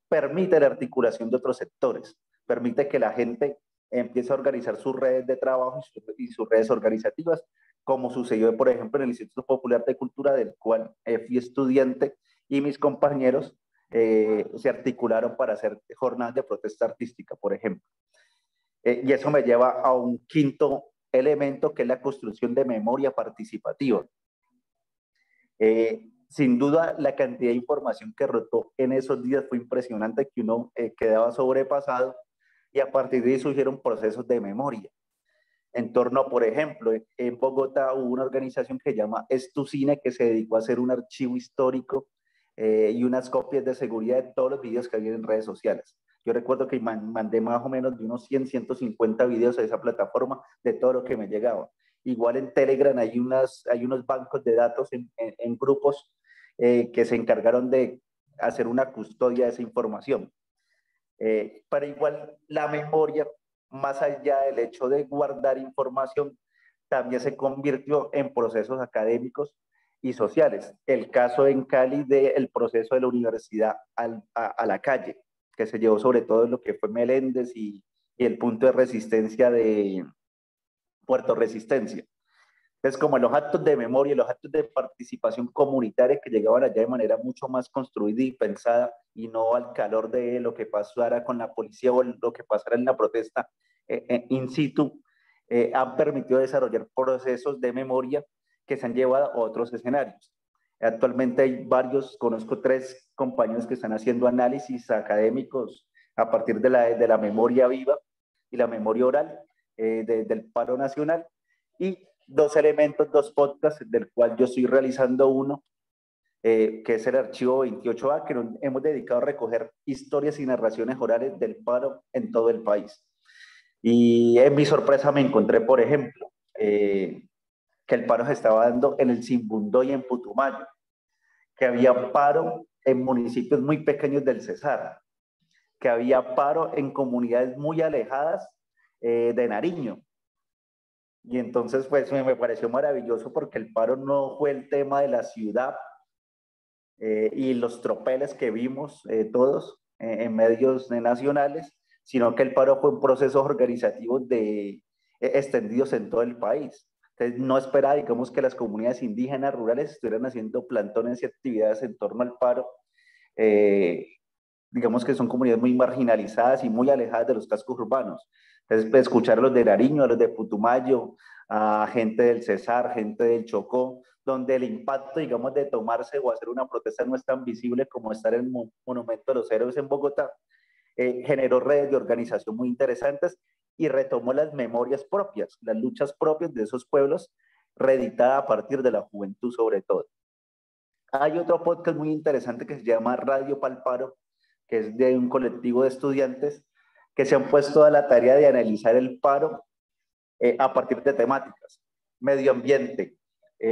permite la articulación de otros sectores, permite que la gente empiece a organizar sus redes de trabajo y sus redes organizativas, como sucedió, por ejemplo, en el Instituto Popular de Cultura, del cual fui estudiante, y mis compañeros se articularon para hacer jornadas de protesta artística, por ejemplo. Y eso me lleva a un quinto elemento, que es la construcción de memoria participativa. Sin duda, la cantidad de información que rotó en esos días fue impresionante, que uno quedaba sobrepasado, y a partir de ahí surgieron procesos de memoria. en torno, por ejemplo, en Bogotá hubo una organización que se llama Es Tu Cine, que se dedicó a hacer un archivo histórico y unas copias de seguridad de todos los videos que había en redes sociales. Yo recuerdo que mandé más o menos de unos 100, 150 videos a esa plataforma de todo lo que me llegaba. Igual en Telegram hay unos bancos de datos en grupos que se encargaron de hacer una custodia de esa información. Pero igual la memoria, más allá del hecho de guardar información, también se convirtió en procesos académicos y sociales. El caso en Cali del proceso de la universidad a la calle, que se llevó sobre todo en lo que fue Meléndez y el punto de resistencia de Puerto Resistencia. Entonces, como los actos de memoria, los actos de participación comunitaria que llegaban allá de manera mucho más construida y pensada y no al calor de lo que pasara con la policía o lo que pasara en la protesta in situ, han permitido desarrollar procesos de memoria que se han llevado a otros escenarios. Actualmente hay varios, conozco 3 compañeros que están haciendo análisis académicos a partir de la memoria viva y la memoria oral del paro nacional, y 2 elementos, 2 podcasts, del cual yo estoy realizando uno, que es el archivo 28A, que nos hemos dedicado a recoger historias y narraciones orales del paro en todo el país. Y en mi sorpresa me encontré, por ejemplo, que el paro se estaba dando en el Simbundó y en Putumayo, que había paro en municipios muy pequeños del Cesar, que había paro en comunidades muy alejadas de Nariño. Y entonces, pues me pareció maravilloso porque el paro no fue el tema de la ciudad y los tropeles que vimos todos en medios nacionales, sino que el paro fue un proceso organizativo extendidos en todo el país. Entonces, no esperaba, digamos, que las comunidades indígenas rurales estuvieran haciendo plantones y actividades en torno al paro. Digamos que son comunidades muy marginalizadas y muy alejadas de los cascos urbanos. Entonces, pues, escuchar a los de Nariño, a los de Putumayo, a gente del Cesar, gente del Chocó, donde el impacto, digamos, de tomarse o hacer una protesta no es tan visible como estar en el Monumento de los Héroes en Bogotá, generó redes de organización muy interesantes y retomó las memorias propias, las luchas propias de esos pueblos, reeditada a partir de la juventud sobre todo. Hay otro podcast muy interesante que se llama Radio Palparo, que es de un colectivo de estudiantes que se han puesto a la tarea de analizar el paro a partir de temáticas: medio ambiente,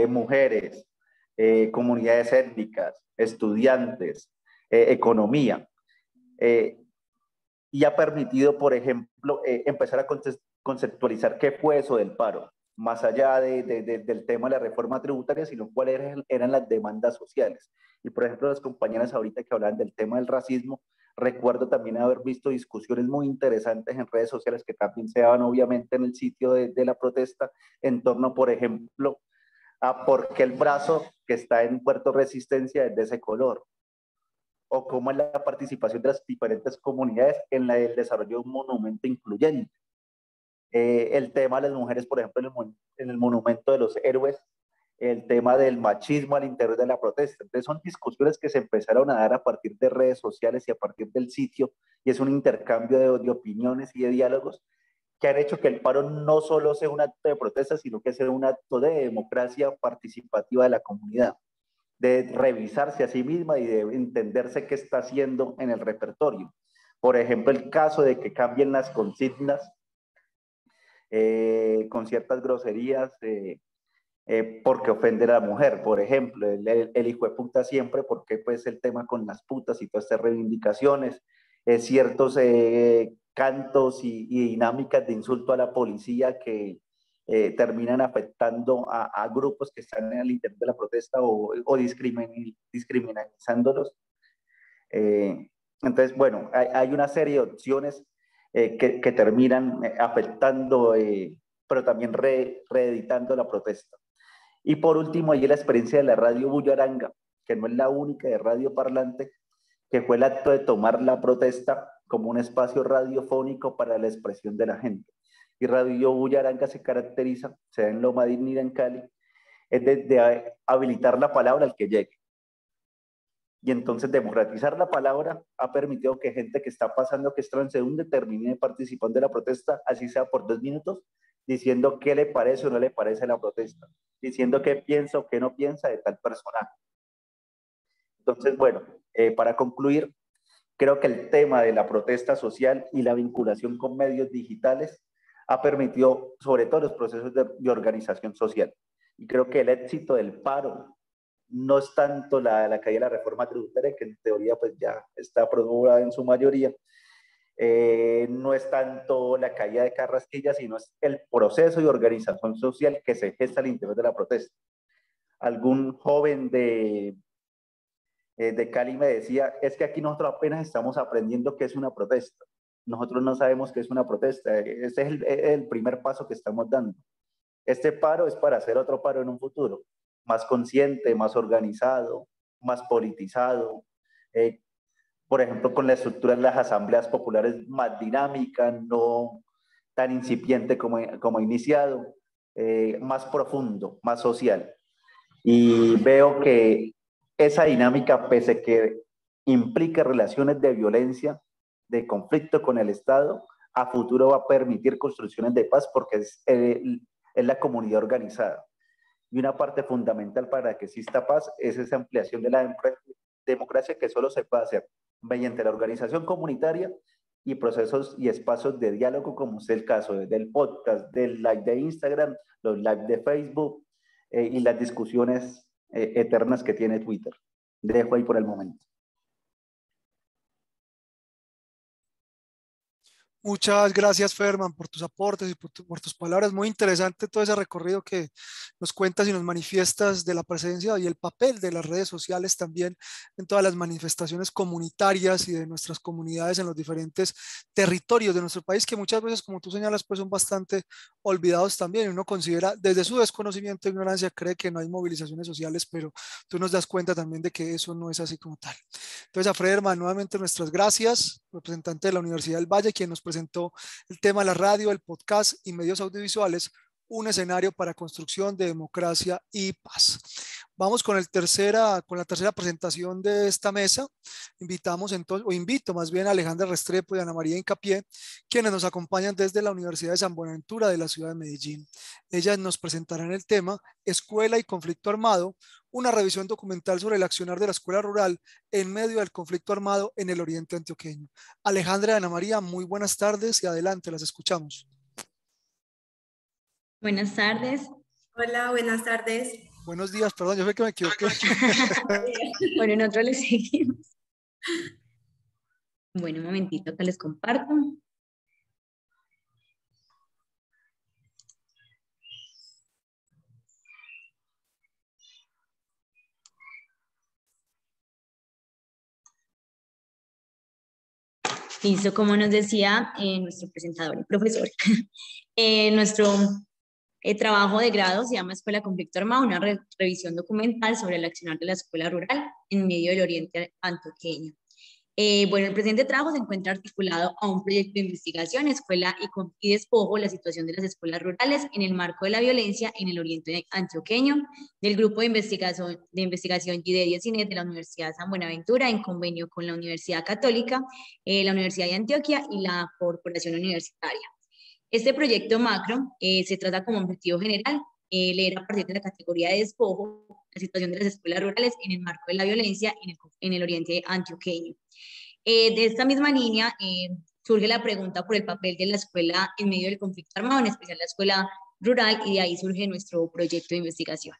mujeres, comunidades étnicas, estudiantes, economía. Y ha permitido, por ejemplo, empezar a conceptualizar qué fue eso del paro, más allá del tema de la reforma tributaria, sino cuáles eran las demandas sociales. Y, por ejemplo, las compañeras ahorita que hablaban del tema del racismo, recuerdo también haber visto discusiones muy interesantes en redes sociales que también se daban obviamente en el sitio de la protesta, en torno, por ejemplo, a por qué el brazo que está en Puerto Resistencia es de ese color, o cómo es la participación de las diferentes comunidades en el desarrollo de un monumento incluyente. El tema de las mujeres, por ejemplo, en el monumento de los héroes, el tema del machismo al interior de la protesta. Entonces son discusiones que se empezaron a dar a partir de redes sociales y a partir del sitio, y es un intercambio de opiniones y de diálogos que han hecho que el paro no solo sea un acto de protesta, sino que sea un acto de democracia participativa de la comunidad, de revisarse a sí misma y de entenderse qué está haciendo en el repertorio. Por ejemplo, el caso de que cambien las consignas con ciertas groserías porque ofenden a la mujer, por ejemplo, el hijo de puta siempre, porque pues el tema con las putas y todas estas reivindicaciones, ciertos cantos y dinámicas de insulto a la policía que terminan afectando a grupos que están en el interior de la protesta o discriminándolos. Entonces, bueno, hay una serie de opciones que terminan afectando, pero también reeditando la protesta. Y por último, hay la experiencia de la radio Bullaranga, que no es la única de radio parlante, que fue el acto de tomar la protesta como un espacio radiofónico para la expresión de la gente. Y Radio Bullaranga se caracteriza, se da en Loma Dignidad en Cali, es de habilitar la palabra al que llegue. Y entonces democratizar la palabra ha permitido que gente que está pasando, que es transeúnte, termine participando de la protesta, así sea por 2 minutos, diciendo qué le parece o no le parece la protesta, diciendo qué piensa o qué no piensa de tal personaje. Entonces, bueno, para concluir, creo que el tema de la protesta social y la vinculación con medios digitales ha permitido sobre todo los procesos de organización social. Y creo que el éxito del paro no es tanto la caída de la reforma tributaria, que en teoría pues ya está aprobada en su mayoría, no es tanto la caída de Carrasquilla, sino es el proceso de organización social que se gesta al interior de la protesta. Algún joven de Cali me decía, es que aquí nosotros apenas estamos aprendiendo qué es una protesta. Nosotros no sabemos qué es una protesta. Ese es el primer paso que estamos dando. Este paro es para hacer otro paro en un futuro, más consciente, más organizado, más politizado. Por ejemplo, con la estructura de las asambleas populares más dinámica, no tan incipiente como iniciado, más profundo, más social. Y veo que esa dinámica, pese a que implica relaciones de violencia, de conflicto con el Estado, a futuro va a permitir construcciones de paz porque es la comunidad organizada. Y una parte fundamental para que exista paz es esa ampliación de la democracia que solo se puede hacer mediante la organización comunitaria y procesos y espacios de diálogo, como es el caso del podcast, del live de Instagram, los live de Facebook y las discusiones eternas que tiene Twitter. Dejo ahí por el momento. Muchas gracias, Ferman, por tus aportes y por tus palabras. Muy interesante todo ese recorrido que nos cuentas y nos manifiestas de la presencia y el papel de las redes sociales también en todas las manifestaciones comunitarias y de nuestras comunidades en los diferentes territorios de nuestro país, que muchas veces, como tú señalas, pues son bastante olvidados también. Uno considera, desde su desconocimiento e ignorancia, cree que no hay movilizaciones sociales, pero tú nos das cuenta también de que eso no es así como tal. Entonces, a Frederman, nuevamente nuestras gracias, representante de la Universidad del Valle, quien nos presentó el tema de la radio, el podcast y medios audiovisuales, un escenario para construcción de democracia y paz. Vamos con la tercera presentación de esta mesa. Invitamos entonces, o invito más bien a Alejandra Restrepo y Ana María Incapié, quienes nos acompañan desde la Universidad de San Buenaventura de la ciudad de Medellín. Ellas nos presentarán el tema Escuela y conflicto armado, una revisión documental sobre el accionar de la escuela rural en medio del conflicto armado en el oriente antioqueño. Alejandra y Ana María, muy buenas tardes y adelante, las escuchamos. Buenas tardes. Hola, buenas tardes. Buenos días, perdón, yo sé que me equivoqué. Bueno, nosotros les seguimos. Bueno, un momentito que les comparto. Listo, como nos decía nuestro presentador y profesor, nuestro trabajo de grado se llama Escuela Conflicto Armado, una revisión documental sobre el accionar de la escuela rural en medio del oriente antioqueño. Bueno, el presente trabajo se encuentra articulado a un proyecto de investigación, escuela y despojo, la situación de las escuelas rurales en el marco de la violencia en el oriente antioqueño, del grupo de investigación GIDE CINET de la Universidad de San Buenaventura, en convenio con la Universidad Católica, la Universidad de Antioquia y la Corporación Universitaria. Este proyecto macro se trata como objetivo general leer a partir de la categoría de despojo la situación de las escuelas rurales en el marco de la violencia en el oriente antioqueño. De esta misma línea surge la pregunta por el papel de la escuela en medio del conflicto armado, en especial la escuela rural, y de ahí surge nuestro proyecto de investigación.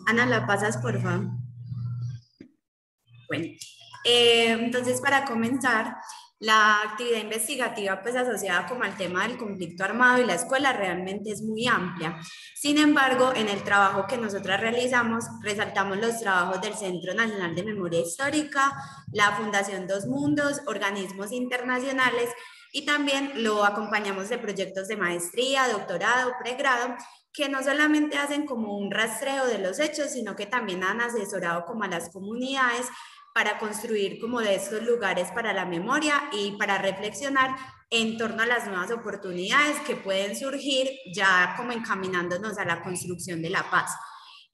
Ana, ¿la pasas, por favor? Bueno, entonces para comenzar, la actividad investigativa pues asociada como al tema del conflicto armado y la escuela realmente es muy amplia. Sin embargo, en el trabajo que nosotras realizamos, resaltamos los trabajos del Centro Nacional de Memoria Histórica, la Fundación Dos Mundos, organismos internacionales, y también lo acompañamos de proyectos de maestría, doctorado, pregrado, que no solamente hacen como un rastreo de los hechos, sino que también han asesorado como a las comunidades para construir como de estos lugares para la memoria y para reflexionar en torno a las nuevas oportunidades que pueden surgir ya como encaminándonos a la construcción de la paz.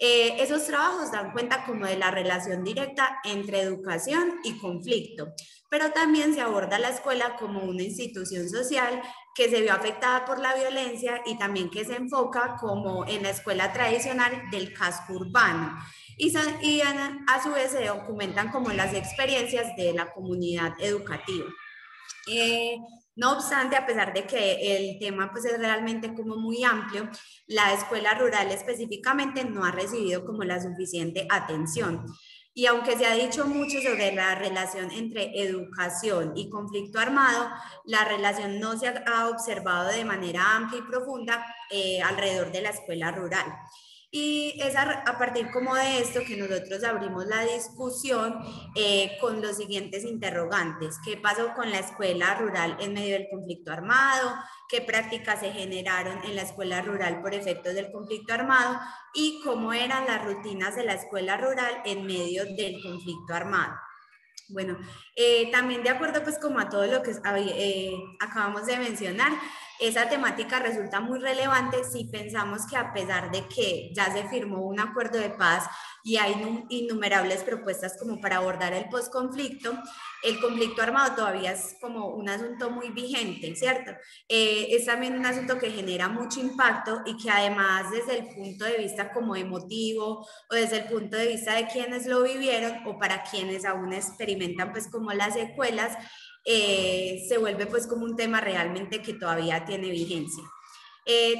Esos trabajos dan cuenta como de la relación directa entre educación y conflicto, pero también se aborda la escuela como una institución social que se vio afectada por la violencia y también que se enfoca como en la escuela tradicional del casco urbano. Y a su vez se documentan como las experiencias de la comunidad educativa. No obstante, a pesar de que el tema pues es realmente como muy amplio, la escuela rural específicamente no ha recibido como la suficiente atención. Y aunque se ha dicho mucho sobre la relación entre educación y conflicto armado, la relación no se ha observado de manera amplia y profunda alrededor de la escuela rural. Y es a partir como de esto que nosotros abrimos la discusión con los siguientes interrogantes. ¿Qué pasó con la escuela rural en medio del conflicto armado? ¿Qué prácticas se generaron en la escuela rural por efectos del conflicto armado? ¿Y cómo eran las rutinas de la escuela rural en medio del conflicto armado? Bueno, también de acuerdo pues como a todo lo que acabamos de mencionar, esa temática resulta muy relevante si pensamos que a pesar de que ya se firmó un acuerdo de paz y hay innumerables propuestas como para abordar el posconflicto, el conflicto armado todavía es como un asunto muy vigente, ¿cierto? Es también un asunto que genera mucho impacto y que además desde el punto de vista como emotivo o desde el punto de vista de quienes lo vivieron o para quienes aún experimentan pues como las secuelas, se vuelve pues como un tema realmente que todavía tiene vigencia.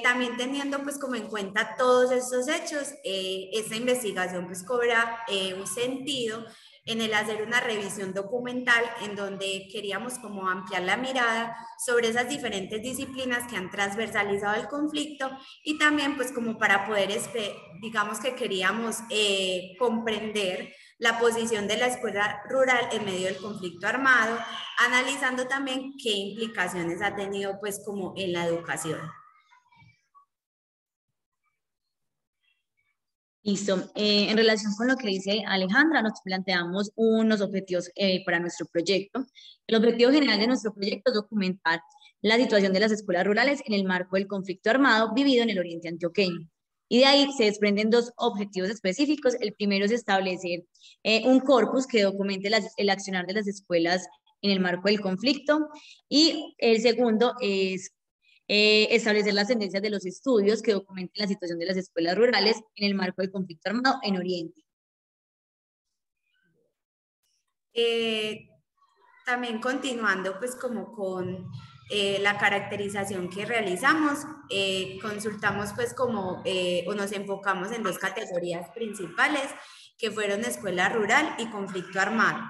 También teniendo pues como en cuenta todos estos hechos, esta investigación pues cobra un sentido en el hacer una revisión documental en donde queríamos como ampliar la mirada sobre esas diferentes disciplinas que han transversalizado el conflicto y también pues como para poder, digamos que queríamos comprender la posición de la escuela rural en medio del conflicto armado, analizando también qué implicaciones ha tenido pues como en la educación. Listo. En relación con lo que dice Alejandra, nos planteamos unos objetivos para nuestro proyecto. El objetivo general de nuestro proyecto es documentar la situación de las escuelas rurales en el marco del conflicto armado vivido en el oriente antioqueño. Y de ahí se desprenden dos objetivos específicos. El primero es establecer un corpus que documente el accionar de las escuelas en el marco del conflicto. Y el segundo es establecer las tendencias de los estudios que documenten la situación de las escuelas rurales en el marco del conflicto armado en Oriente. También continuando pues como con la caracterización que realizamos, consultamos pues como o nos enfocamos en dos categorías principales que fueron escuela rural y conflicto armado.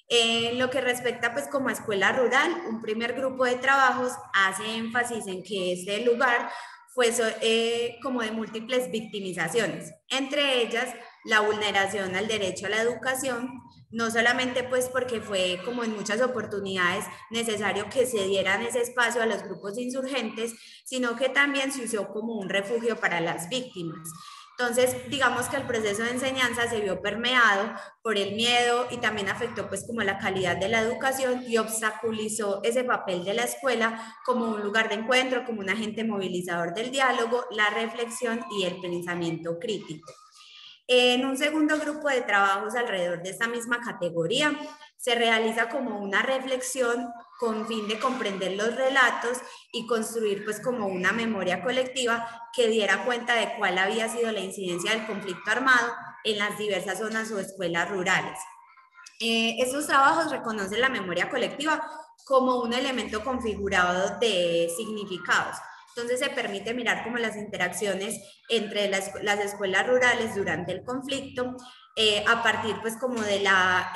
En lo que respecta pues como a escuela rural, un primer grupo de trabajos hace énfasis en que este lugar fue como de múltiples victimizaciones, entre ellas la vulneración al derecho a la educación, no solamente pues porque fue como en muchas oportunidades necesario que se dieran ese espacio a los grupos insurgentes, sino que también se usó como un refugio para las víctimas. Entonces, digamos que el proceso de enseñanza se vio permeado por el miedo y también afectó pues como la calidad de la educación y obstaculizó ese papel de la escuela como un lugar de encuentro, como un agente movilizador del diálogo, la reflexión y el pensamiento crítico. En un segundo grupo de trabajos alrededor de esta misma categoría, se realiza como una reflexión con fin de comprender los relatos y construir pues como una memoria colectiva que diera cuenta de cuál había sido la incidencia del conflicto armado en las diversas zonas o escuelas rurales. Estos trabajos reconocen la memoria colectiva como un elemento configurado de significados. Entonces se permite mirar como las interacciones entre las escuelas rurales durante el conflicto, a partir pues como de la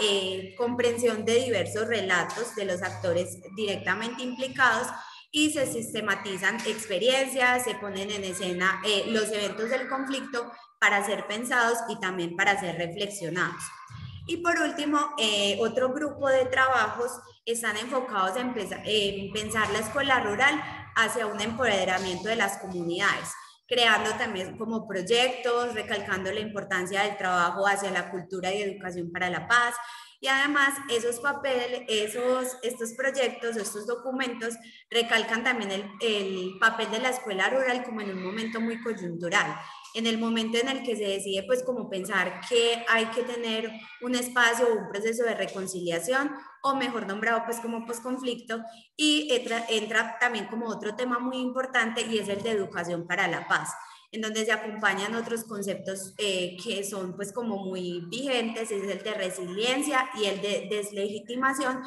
comprensión de diversos relatos de los actores directamente implicados y se sistematizan experiencias, se ponen en escena los eventos del conflicto para ser pensados y también para ser reflexionados. Y por último, otro grupo de trabajos están enfocados en pensar la escuela rural hacia un empoderamiento de las comunidades, creando también como proyectos, recalcando la importancia del trabajo hacia la cultura y educación para la paz, Y además esos papeles, estos proyectos, estos documentos recalcan también el papel de la escuela rural como en un momento muy coyuntural, en el momento en el que se decide pues como pensar que hay que tener un espacio o un proceso de reconciliación, o mejor nombrado pues como posconflicto, y entra también como otro tema muy importante, y es el de educación para la paz, en donde se acompañan otros conceptos que son pues como muy vigentes, es el de resiliencia y el de deslegitimación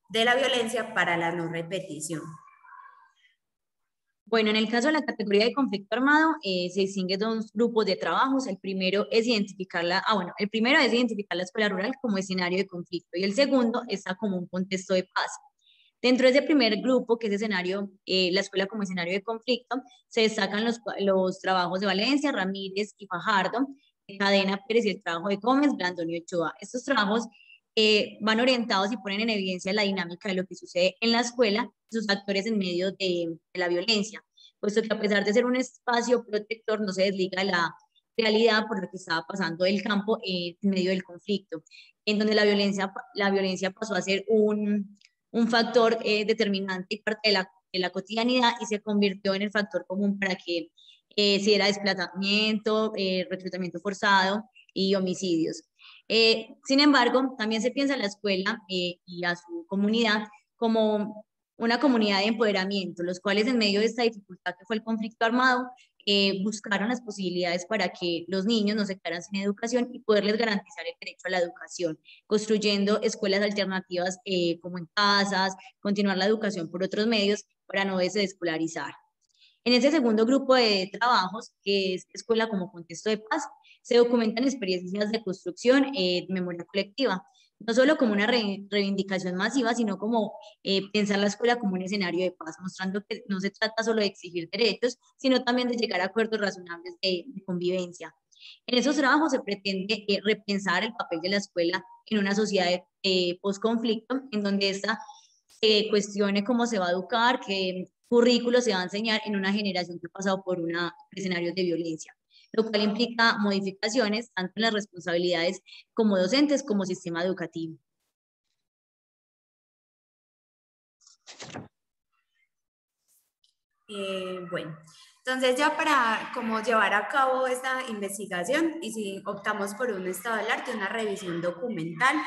de la violencia para la no repetición. Bueno, en el caso de la categoría de conflicto armado, se distinguen dos grupos de trabajos. El primero es identificar la escuela rural como escenario de conflicto, y el segundo está como un contexto de paz. Dentro de ese primer grupo, que es escenario, la escuela como escenario de conflicto, se destacan los trabajos de Valencia, Ramírez y Fajardo, Cadena Pérez y el trabajo de Gómez, Blandón y Ochoa. Estos trabajos van orientados y ponen en evidencia la dinámica de lo que sucede en la escuela, sus actores en medio de la violencia, puesto que a pesar de ser un espacio protector, no se desliga de la realidad por lo que estaba pasando el campo en medio del conflicto, en donde la violencia pasó a ser un factor determinante y parte de la cotidianidad, y se convirtió en el factor común para que se diera desplazamiento, reclutamiento forzado y homicidios. Sin embargo, también se piensa en la escuela y a su comunidad como una comunidad de empoderamiento, los cuales en medio de esta dificultad que fue el conflicto armado, buscaron las posibilidades para que los niños no se quedaran sin educación y poderles garantizar el derecho a la educación, construyendo escuelas alternativas como en casas, continuar la educación por otros medios para no desescolarizar. En ese segundo grupo de trabajos, que es escuela como contexto de paz, se documentan experiencias de construcción de memoria colectiva, no solo como una reivindicación masiva, sino como pensar la escuela como un escenario de paz, mostrando que no se trata solo de exigir derechos, sino también de llegar a acuerdos razonables de convivencia. En esos trabajos se pretende repensar el papel de la escuela en una sociedad post-conflicto, en donde esta se cuestione cómo se va a educar, qué currículo se va a enseñar en una generación que ha pasado por escenarios de violencia, lo cual implica modificaciones tanto en las responsabilidades como docentes como sistema educativo. Bueno, entonces ya para como llevar a cabo esta investigación, y si optamos por un estado del arte, una revisión documental,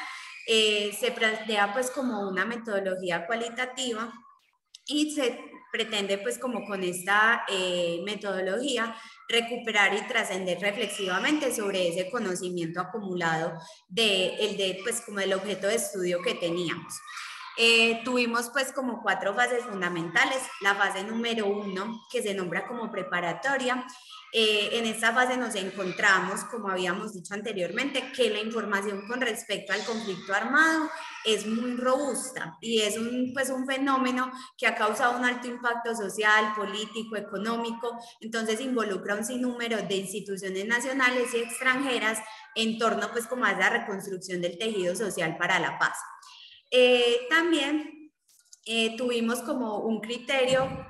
se plantea pues como una metodología cualitativa, y se pretende pues como con esta metodología recuperar y trascender reflexivamente sobre ese conocimiento acumulado pues como del objeto de estudio que teníamos. Tuvimos pues como 4 fases fundamentales. La fase número 1, que se nombra como preparatoria. En esta fase nos encontramos, como habíamos dicho anteriormente, que la información con respecto al conflicto armado es muy robusta, y es pues un fenómeno que ha causado un alto impacto social, político, económico. Entonces involucra un sinnúmero de instituciones nacionales y extranjeras en torno pues como a la reconstrucción del tejido social para la paz. También tuvimos como un criterio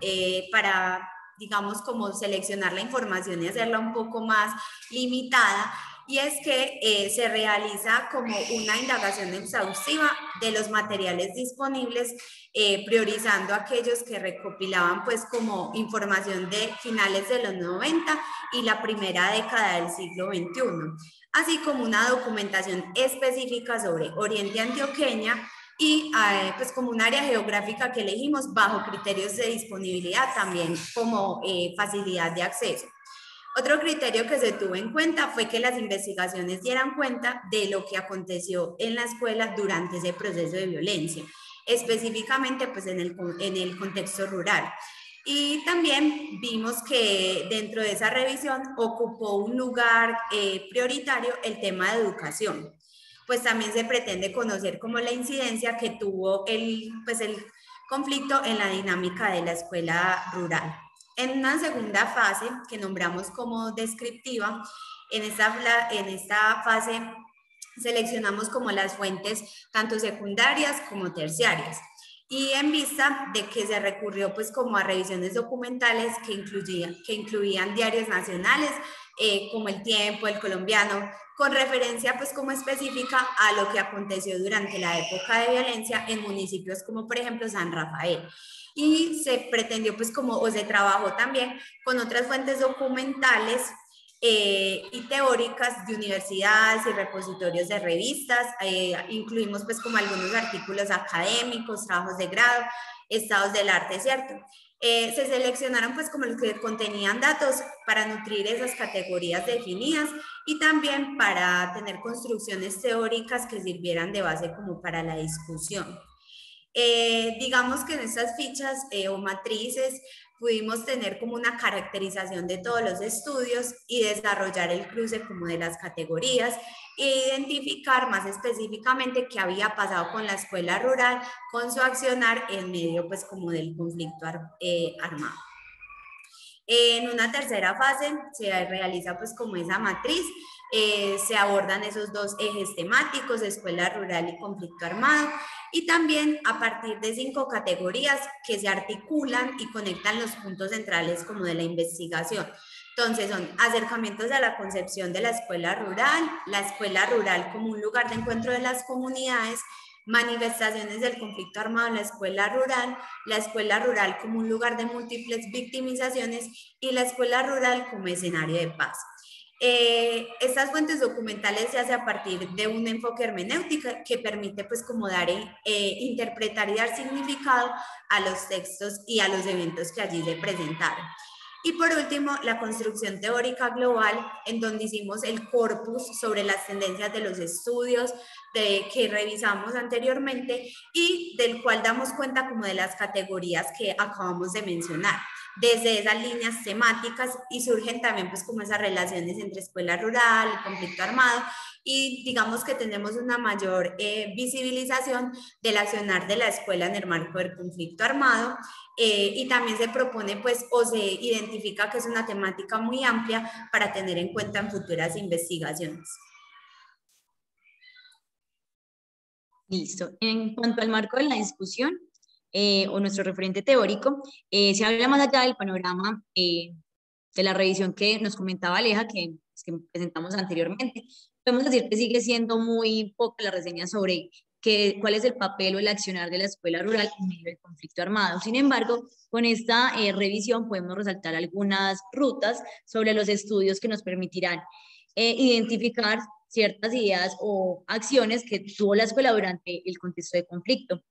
para, digamos, como seleccionar la información y hacerla un poco más limitada, y es que se realiza como una indagación exhaustiva de los materiales disponibles, priorizando aquellos que recopilaban pues como información de finales de los 90 y la primera década del siglo XXI, así como una documentación específica sobre Oriente Antioqueña, y pues como un área geográfica que elegimos bajo criterios de disponibilidad, también como facilidad de acceso. Otro criterio que se tuvo en cuenta fue que las investigaciones dieran cuenta de lo que aconteció en la escuela durante ese proceso de violencia, específicamente pues en el contexto rural. Y también vimos que dentro de esa revisión ocupó un lugar prioritario el tema de educación. Pues también se pretende conocer como la incidencia que tuvo el conflicto en la dinámica de la escuela rural. En una segunda fase, que nombramos como descriptiva, en esta fase seleccionamos como las fuentes tanto secundarias como terciarias. y en vista de que se recurrió pues como a revisiones documentales que incluían diarios nacionales como El Tiempo, El Colombiano, con referencia pues como específica a lo que aconteció durante la época de violencia en municipios como por ejemplo San Rafael. Y se pretendió pues como, o se trabajó también con otras fuentes documentales y teóricas de universidades y repositorios de revistas. Incluimos pues como algunos artículos académicos, trabajos de grado, estados del arte, ¿cierto? Se seleccionaron pues como los que contenían datos para nutrir esas categorías definidas y también para tener construcciones teóricas que sirvieran de base como para la discusión. Digamos que en estas fichas o matrices pudimos tener como una caracterización de todos los estudios y desarrollar el cruce como de las categorías e identificar más específicamente qué había pasado con la escuela rural con su accionar en medio pues como del conflicto armado. En una tercera fase se realiza pues como esa matriz, se abordan esos dos ejes temáticos, escuela rural y conflicto armado, y también a partir de 5 categorías que se articulan y conectan los puntos centrales como de la investigación. Entonces son acercamientos a la concepción de la escuela rural como un lugar de encuentro de las comunidades, manifestaciones del conflicto armado en la escuela rural como un lugar de múltiples victimizaciones y la escuela rural como escenario de paz. Estas fuentes documentales se hacen a partir de un enfoque hermenéutico que permite pues como dar, interpretar y dar significado a los textos y a los eventos que allí se presentaron. Y por último, la construcción teórica global, en donde hicimos el corpus sobre las tendencias de los estudios que revisamos anteriormente y del cual damos cuenta como de las categorías que acabamos de mencionar, desde esas líneas temáticas, y surgen también pues como esas relaciones entre escuela rural, conflicto armado, y digamos que tenemos una mayor visibilización del accionar de la escuela en el marco del conflicto armado. Y también se propone pues o se identifica que es una temática muy amplia para tener en cuenta en futuras investigaciones. Listo. En cuanto al marco de la discusión o nuestro referente teórico, se habla más allá del panorama de la revisión que nos comentaba Aleja, que presentamos anteriormente. Podemos decir que sigue siendo muy poca la reseña sobre cuál es el papel o el accionar de la escuela rural en medio del conflicto armado. Sin embargo, con esta revisión podemos resaltar algunas rutas sobre los estudios que nos permitirán identificar ciertas ideas o acciones que tuvo la escuela durante el contexto de conflicto.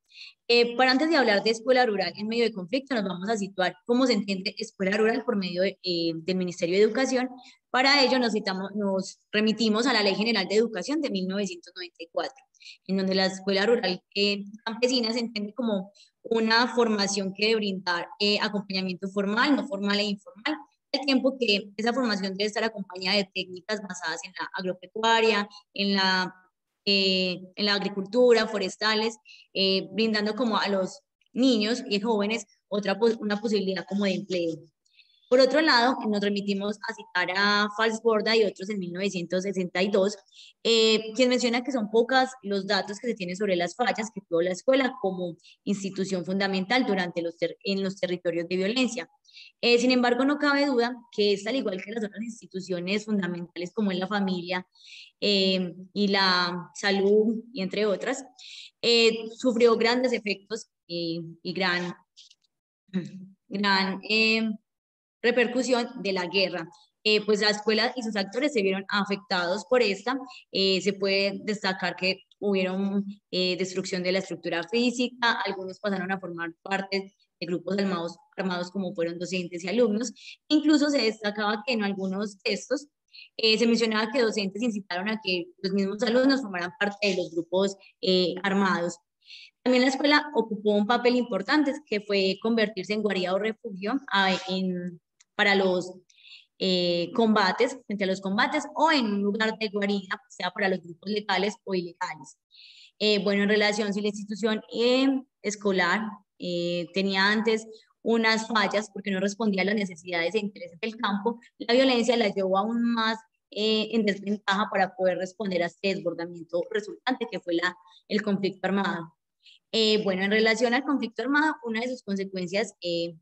Para antes de hablar de escuela rural en medio de conflicto, nos vamos a situar cómo se entiende escuela rural por medio del Ministerio de Educación. Para ello nos remitimos a la Ley General de Educación de 1994, en donde la escuela rural campesina se entiende como una formación que debe brindar acompañamiento formal, no formal e informal, al tiempo que esa formación debe estar acompañada de técnicas basadas en la agropecuaria, en la agricultura, forestales, brindando como a los niños y jóvenes una posibilidad como de empleo. Por otro lado, nos remitimos a citar a Falsborda y otros en 1962, quien menciona que son pocas los datos que se tienen sobre las fallas que tuvo la escuela como institución fundamental en los territorios de violencia. Sin embargo, no cabe duda que esta, al igual que las otras instituciones fundamentales como es la familia y la salud, y entre otras, sufrió grandes efectos y gran repercusión de la guerra. Pues la escuela y sus actores se vieron afectados por esta. Se puede destacar que hubieron destrucción de la estructura física, algunos pasaron a formar parte de grupos armados como fueron docentes y alumnos. Incluso se destacaba que en algunos textos se mencionaba que docentes incitaron a que los mismos alumnos formaran parte de los grupos armados. También la escuela ocupó un papel importante que fue convertirse en guarida o refugio para los combates, frente a los combates, o en un lugar de guarida, sea para los grupos legales o ilegales. Bueno, en relación si la institución escolar tenía antes unas fallas porque no respondía a las necesidades e intereses del campo, la violencia la llevó aún más en desventaja para poder responder a este desbordamiento resultante que fue el conflicto armado. Bueno, en relación al conflicto armado, una de sus consecuencias,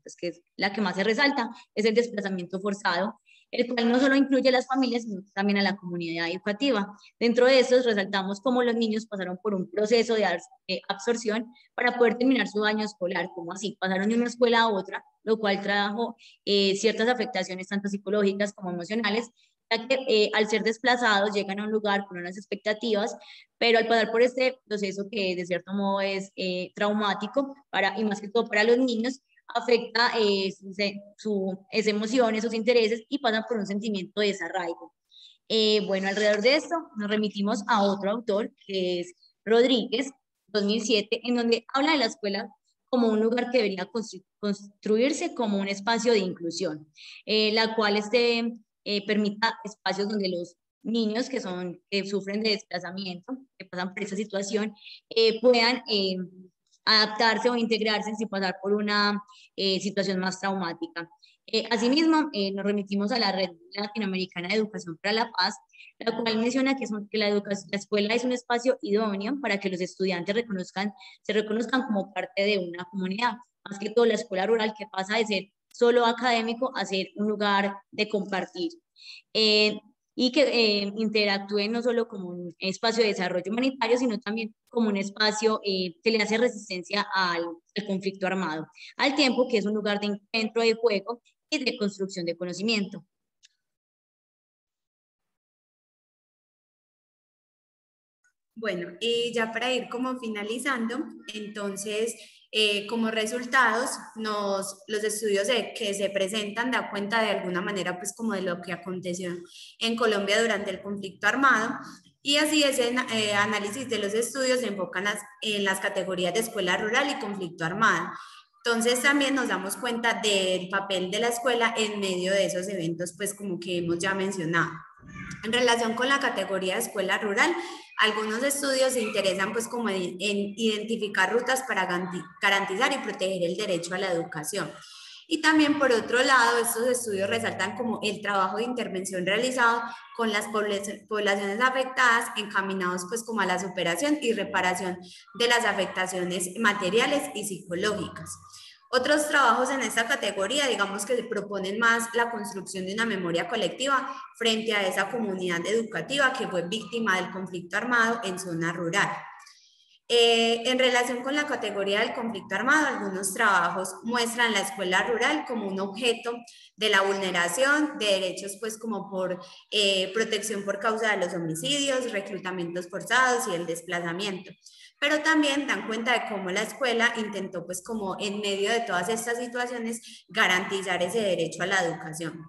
pues que es la que más se resalta, es el desplazamiento forzado, el cual no solo incluye a las familias, sino también a la comunidad educativa. Dentro de estos resaltamos cómo los niños pasaron por un proceso de absorción para poder terminar su año escolar, como así, pasaron de una escuela a otra, lo cual trajo ciertas afectaciones tanto psicológicas como emocionales, ya que al ser desplazados llegan a un lugar con unas expectativas, pero al pasar por este proceso que de cierto modo es traumático y más que todo para los niños, afecta sus emociones, sus intereses y pasan por un sentimiento de desarraigo. Bueno, alrededor de esto nos remitimos a otro autor que es Rodríguez, 2007, en donde habla de la escuela como un lugar que debería construirse como un espacio de inclusión, la cual permita espacios donde los niños que sufren de desplazamiento, que pasan por esa situación, puedan adaptarse o integrarse sin pasar por una situación más traumática. Asimismo, nos remitimos a la Red Latinoamericana de Educación para la Paz, la cual menciona que la escuela es un espacio idóneo para que los estudiantes se reconozcan como parte de una comunidad, más que todo la escuela rural, que pasa de ser solo académico a ser un lugar de compartir. Y que interactúen no solo como un espacio de desarrollo humanitario, sino también como un espacio que le hace resistencia al conflicto armado, al tiempo que es un lugar de encuentro, de juego y de construcción de conocimiento. Bueno, y ya para ir como finalizando, entonces, como resultados, los estudios que se presentan dan cuenta de alguna manera, pues como de lo que aconteció en Colombia durante el conflicto armado, y así ese análisis de los estudios se enfocan en las categorías de escuela rural y conflicto armado. Entonces también nos damos cuenta del papel de la escuela en medio de esos eventos, pues como que hemos ya mencionado. En relación con la categoría de escuela rural, algunos estudios se interesan pues como en identificar rutas para garantizar y proteger el derecho a la educación. Y también por otro lado, estos estudios resaltan como el trabajo de intervención realizado con las poblaciones afectadas, encaminados pues como a la superación y reparación de las afectaciones materiales y psicológicas. Otros trabajos en esta categoría, digamos que se proponen más la construcción de una memoria colectiva frente a esa comunidad educativa que fue víctima del conflicto armado en zona rural. En relación con la categoría del conflicto armado, algunos trabajos muestran la escuela rural como un objeto de la vulneración de derechos, pues como por protección por causa de los homicidios, reclutamientos forzados y el desplazamiento. Pero también dan cuenta de cómo la escuela intentó, pues como en medio de todas estas situaciones, garantizar ese derecho a la educación.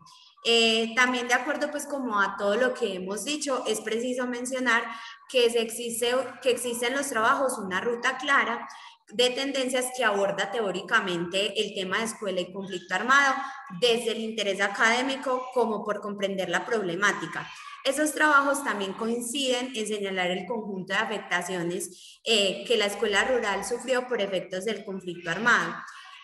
También de acuerdo pues como a todo lo que hemos dicho, es preciso mencionar que existe en los trabajos una ruta clara de tendencias que aborda teóricamente el tema de escuela y conflicto armado desde el interés académico como por comprender la problemática. Esos trabajos también coinciden en señalar el conjunto de afectaciones que la escuela rural sufrió por efectos del conflicto armado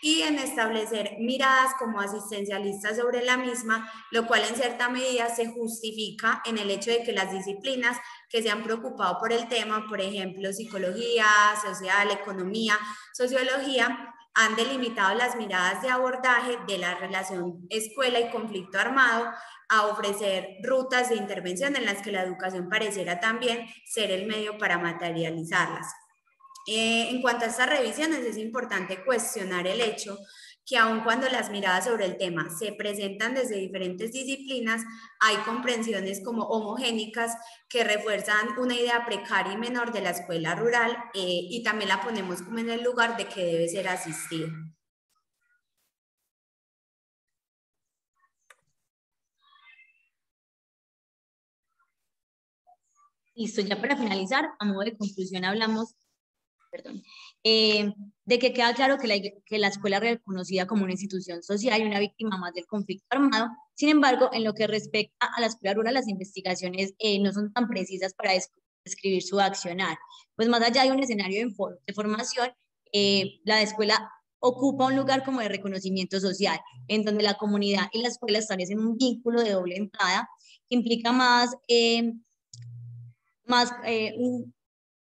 y en establecer miradas como asistencialistas sobre la misma, lo cual en cierta medida se justifica en el hecho de que las disciplinas que se han preocupado por el tema, por ejemplo, psicología, social, economía, sociología, han delimitado las miradas de abordaje de la relación escuela y conflicto armado a ofrecer rutas de intervención en las que la educación pareciera también ser el medio para materializarlas. En cuanto a estas revisiones, es importante cuestionar el hecho que aun cuando las miradas sobre el tema se presentan desde diferentes disciplinas, hay comprensiones como homogénicas que refuerzan una idea precaria y menor de la escuela rural y también la ponemos como en el lugar de que debe ser asistida. Listo, ya para finalizar, a modo de conclusión hablamos de que queda claro que la escuela es reconocida como una institución social y una víctima más del conflicto armado. Sin embargo, en lo que respecta a la escuela rural, las investigaciones no son tan precisas para describir su accionar. Pues más allá de un escenario de formación, la escuela ocupa un lugar como de reconocimiento social, en donde la comunidad y la escuela establecen un vínculo de doble entrada que implica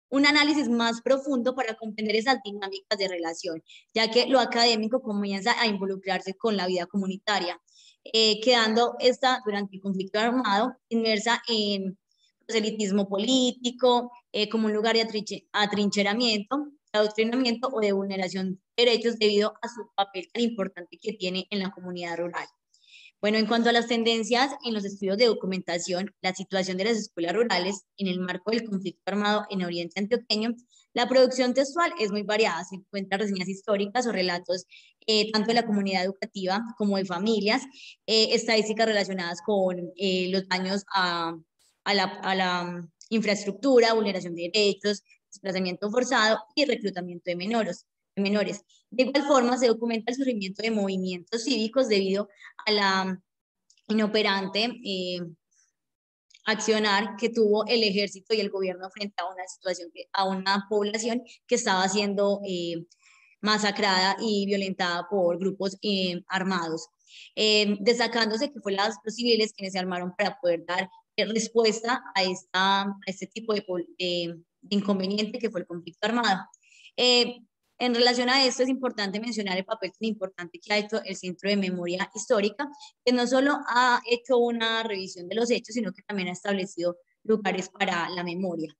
un análisis más profundo para comprender esas dinámicas de relación, ya que lo académico comienza a involucrarse con la vida comunitaria, quedando esta durante el conflicto armado inmersa en proselitismo político, como un lugar de atrincheramiento, adoctrinamiento o de vulneración de derechos debido a su papel tan importante que tiene en la comunidad rural. Bueno, en cuanto a las tendencias en los estudios de documentación, la situación de las escuelas rurales en el marco del conflicto armado en Oriente Antioqueño, la producción textual es muy variada. Se encuentran reseñas históricas o relatos tanto de la comunidad educativa como de familias, estadísticas relacionadas con los daños a la infraestructura, vulneración de derechos, desplazamiento forzado y reclutamiento de menores. De igual forma, se documenta el surgimiento de movimientos cívicos debido a la inoperante accionar que tuvo el ejército y el gobierno frente a una situación, a una población que estaba siendo masacrada y violentada por grupos armados. Destacándose que fueron los civiles quienes se armaron para poder dar respuesta a este tipo de inconveniente que fue el conflicto armado. En relación a esto, es importante mencionar el papel tan importante que ha hecho el Centro de Memoria Histórica, que no solo ha hecho una revisión de los hechos, sino que también ha establecido lugares para la memoria.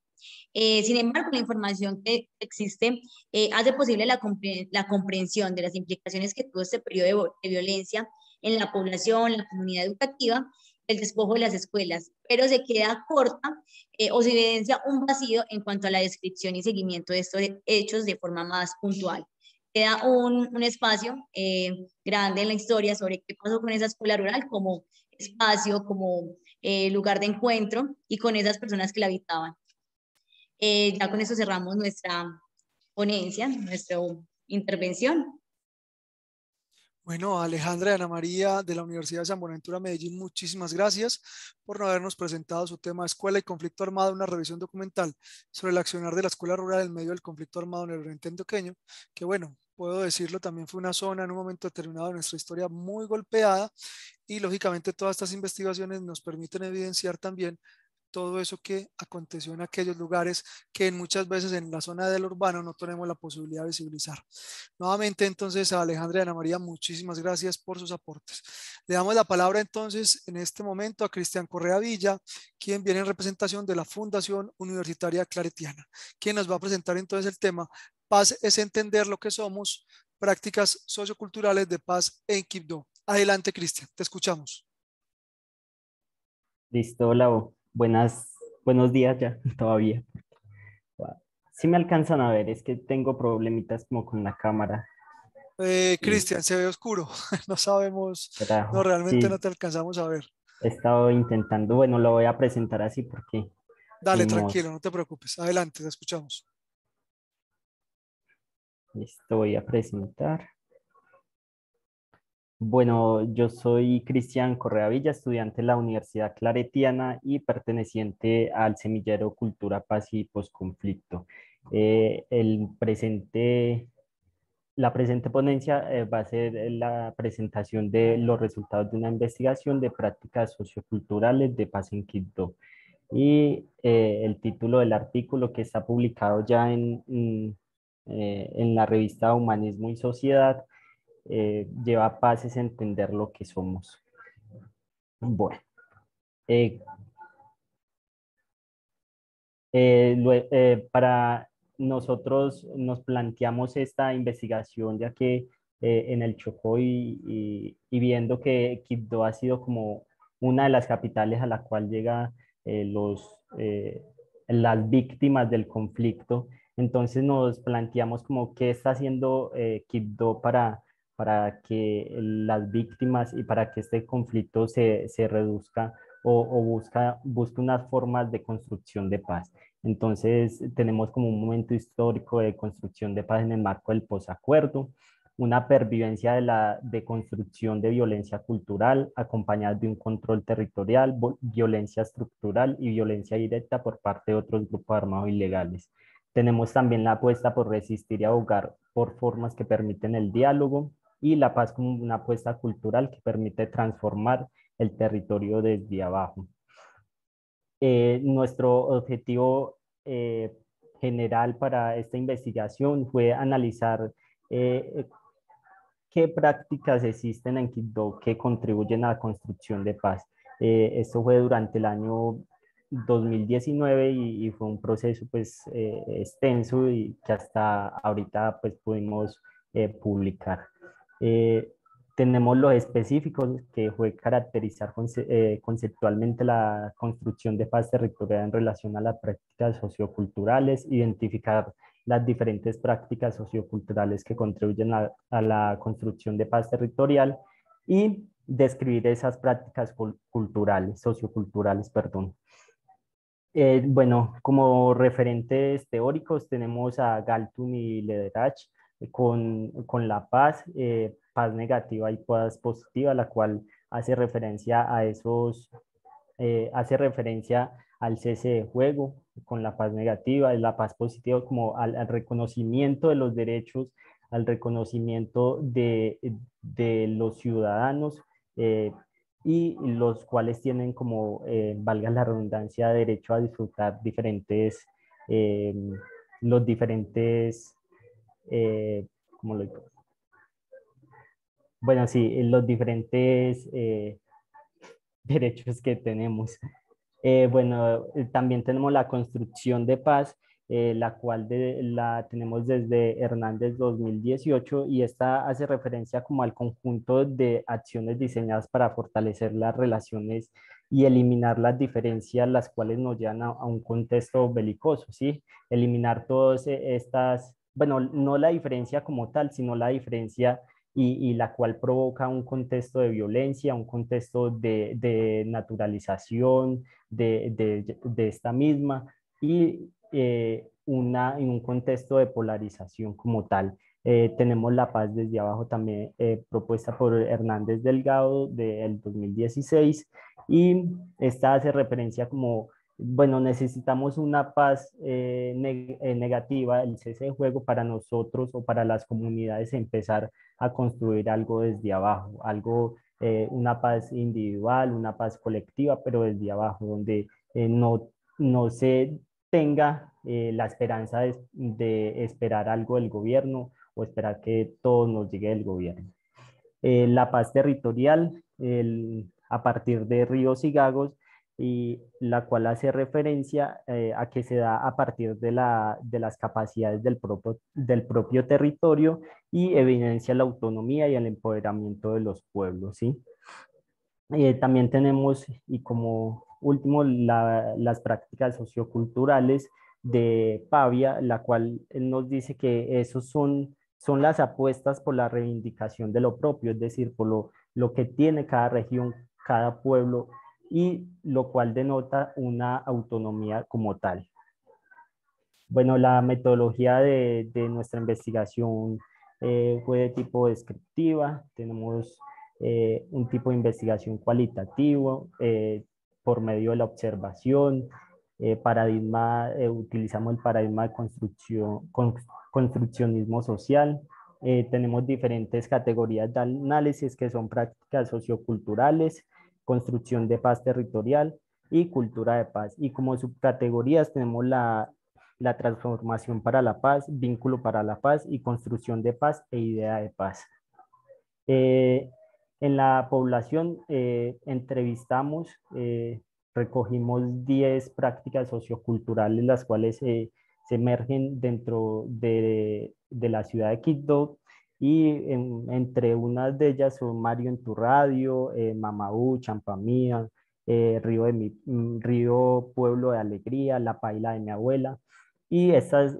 Sin embargo, la información que existe hace posible la comprensión de las implicaciones que tuvo este periodo de violencia en la población, la comunidad educativa, el despojo de las escuelas, pero se queda corta o se evidencia un vacío en cuanto a la descripción y seguimiento de estos hechos de forma más puntual. Queda un espacio grande en la historia sobre qué pasó con esa escuela rural como espacio, como lugar de encuentro y con esas personas que la habitaban. Ya con eso cerramos nuestra ponencia, nuestra intervención. Bueno, Alejandra y Ana María de la Universidad de San Buenaventura Medellín, muchísimas gracias por no habernos presentado su tema Escuela y Conflicto Armado, una revisión documental sobre el accionar de la escuela rural en medio del conflicto armado en el Oriente Antioqueño, que bueno, puedo decirlo, también fue una zona en un momento determinado de nuestra historia muy golpeada y lógicamente todas estas investigaciones nos permiten evidenciar también todo eso que aconteció en aquellos lugares que muchas veces en la zona del urbano no tenemos la posibilidad de visibilizar. Nuevamente entonces a Alejandra y Ana María, muchísimas gracias por sus aportes. Le damos la palabra entonces en este momento a Cristian Correa Villa, quien viene en representación de la Fundación Universitaria Claretiana, quien nos va a presentar entonces el tema Paz es entender lo que somos, prácticas socioculturales de paz en Quibdó. Adelante, Cristian, te escuchamos. Listo, Lau. Buenos días ya, todavía. Si me alcanzan a ver, es que tengo problemitas como con la cámara. Cristian, se ve oscuro, no sabemos, no, Carajo, realmente no sí, te alcanzamos a ver. he estado intentando, bueno, lo voy a presentar así porque Dale, ni modo. tranquilo, no te preocupes. Adelante, te escuchamos. Listo, voy a presentar. Bueno, yo soy Cristian Correa Villa, estudiante de la Universidad Claretiana y perteneciente al semillero Cultura, Paz y Posconflicto. La presente ponencia va a ser la presentación de los resultados de una investigación de prácticas socioculturales de paz en Quibdó. Y el título del artículo que está publicado ya en la revista Humanismo y Sociedad lleva Paz es entender lo que somos. Bueno, eh, para nosotros nos planteamos esta investigación ya que en el Chocó y viendo que Quibdó ha sido como una de las capitales a la cual llega las víctimas del conflicto, entonces nos planteamos como qué está haciendo Quibdó para que las víctimas y para que este conflicto se reduzca o busque unas formas de construcción de paz. Entonces, tenemos como un momento histórico de construcción de paz en el marco del posacuerdo, una pervivencia de construcción de violencia cultural, acompañada de un control territorial, violencia estructural y violencia directa por parte de otros grupos armados ilegales. Tenemos también la apuesta por resistir y abogar por formas que permiten el diálogo y la paz como una apuesta cultural que permite transformar el territorio desde abajo. Nuestro objetivo general para esta investigación fue analizar qué prácticas existen en Quibdó que contribuyen a la construcción de paz. Esto fue durante el año 2019 y fue un proceso pues extenso y que hasta ahorita pues pudimos publicar. Tenemos los específicos, que fue caracterizar conceptualmente la construcción de paz territorial en relación a las prácticas socioculturales, identificar las diferentes prácticas socioculturales que contribuyen a la construcción de paz territorial y describir esas prácticas culturales, socioculturales, perdón. Bueno, como referentes teóricos tenemos a Galton y Lederach con la paz, paz negativa y paz positiva, la cual hace referencia a esos, hace referencia al cese de fuego con la paz negativa, y la paz positiva como al reconocimiento de los derechos, al reconocimiento de los ciudadanos, y los cuales tienen como, valga la redundancia, derecho a disfrutar diferentes, los diferentes, ¿cómo lo digo? Bueno, sí, los diferentes derechos que tenemos. Bueno, también tenemos la construcción de paz, la cual la tenemos desde Hernández 2018, y esta hace referencia como al conjunto de acciones diseñadas para fortalecer las relaciones y eliminar las diferencias, las cuales nos llevan a un contexto belicoso, ¿sí? Eliminar todas estas, bueno, no la diferencia como tal, sino la diferencia y la cual provoca un contexto de violencia, un contexto de naturalización de esta misma, y en un contexto de polarización como tal. Tenemos la paz desde abajo también, propuesta por Hernández Delgado del 2016, y esta hace referencia como, bueno, necesitamos una paz negativa, el cese de fuego, para nosotros o para las comunidades empezar a construir algo desde abajo, algo, una paz individual, una paz colectiva, pero desde abajo, donde no se tenga la esperanza de esperar algo del gobierno o esperar que todo nos llegue del gobierno. La paz territorial, a partir de Ríos y Gagos, y la cual hace referencia a que se da a partir de las capacidades del propio territorio, y evidencia la autonomía y el empoderamiento de los pueblos, ¿sí? También tenemos, y como último, las prácticas socioculturales de Pavia, la cual nos dice que esos son las apuestas por la reivindicación de lo propio, es decir, por lo que tiene cada región, cada pueblo, y lo cual denota una autonomía como tal. Bueno, la metodología de nuestra investigación fue de tipo descriptiva. Tenemos un tipo de investigación cualitativo por medio de la observación, utilizamos el paradigma de construccionismo social. Tenemos diferentes categorías de análisis, que son prácticas socioculturales, construcción de paz territorial y cultura de paz. Y como subcategorías tenemos la transformación para la paz, vínculo para la paz y construcción de paz e idea de paz. En la población entrevistamos, recogimos 10 prácticas socioculturales, las cuales se emergen dentro de la ciudad de Quibdó, y entre unas de ellas son Mario en tu radio, Mamaú, Champamía, Río Pueblo de Alegría, La Paila de mi abuela. Y estas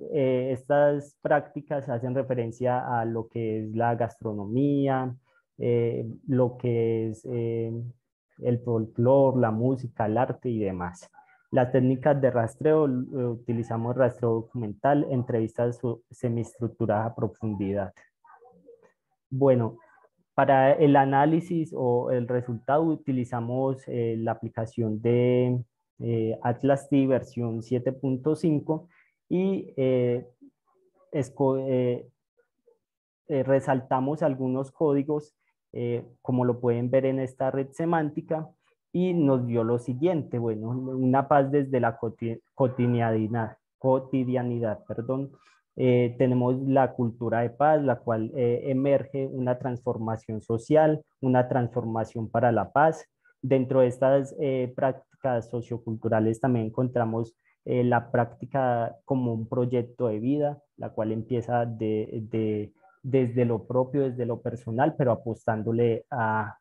prácticas hacen referencia a lo que es la gastronomía, lo que es el folclore, la música, el arte y demás. Las técnicas de rastreo, utilizamos rastreo documental, entrevistas semiestructuradas a profundidad. Bueno, para el análisis o el resultado utilizamos la aplicación de Atlas-T versión 7.5, y resaltamos algunos códigos, como lo pueden ver en esta red semántica, y nos dio lo siguiente: bueno, una paz desde la cotidianidad, cotidianidad, perdón. Tenemos la cultura de paz, la cual emerge una transformación social, una transformación para la paz. Dentro de estas prácticas socioculturales también encontramos la práctica como un proyecto de vida, la cual empieza desde lo propio, desde lo personal, pero apostándole a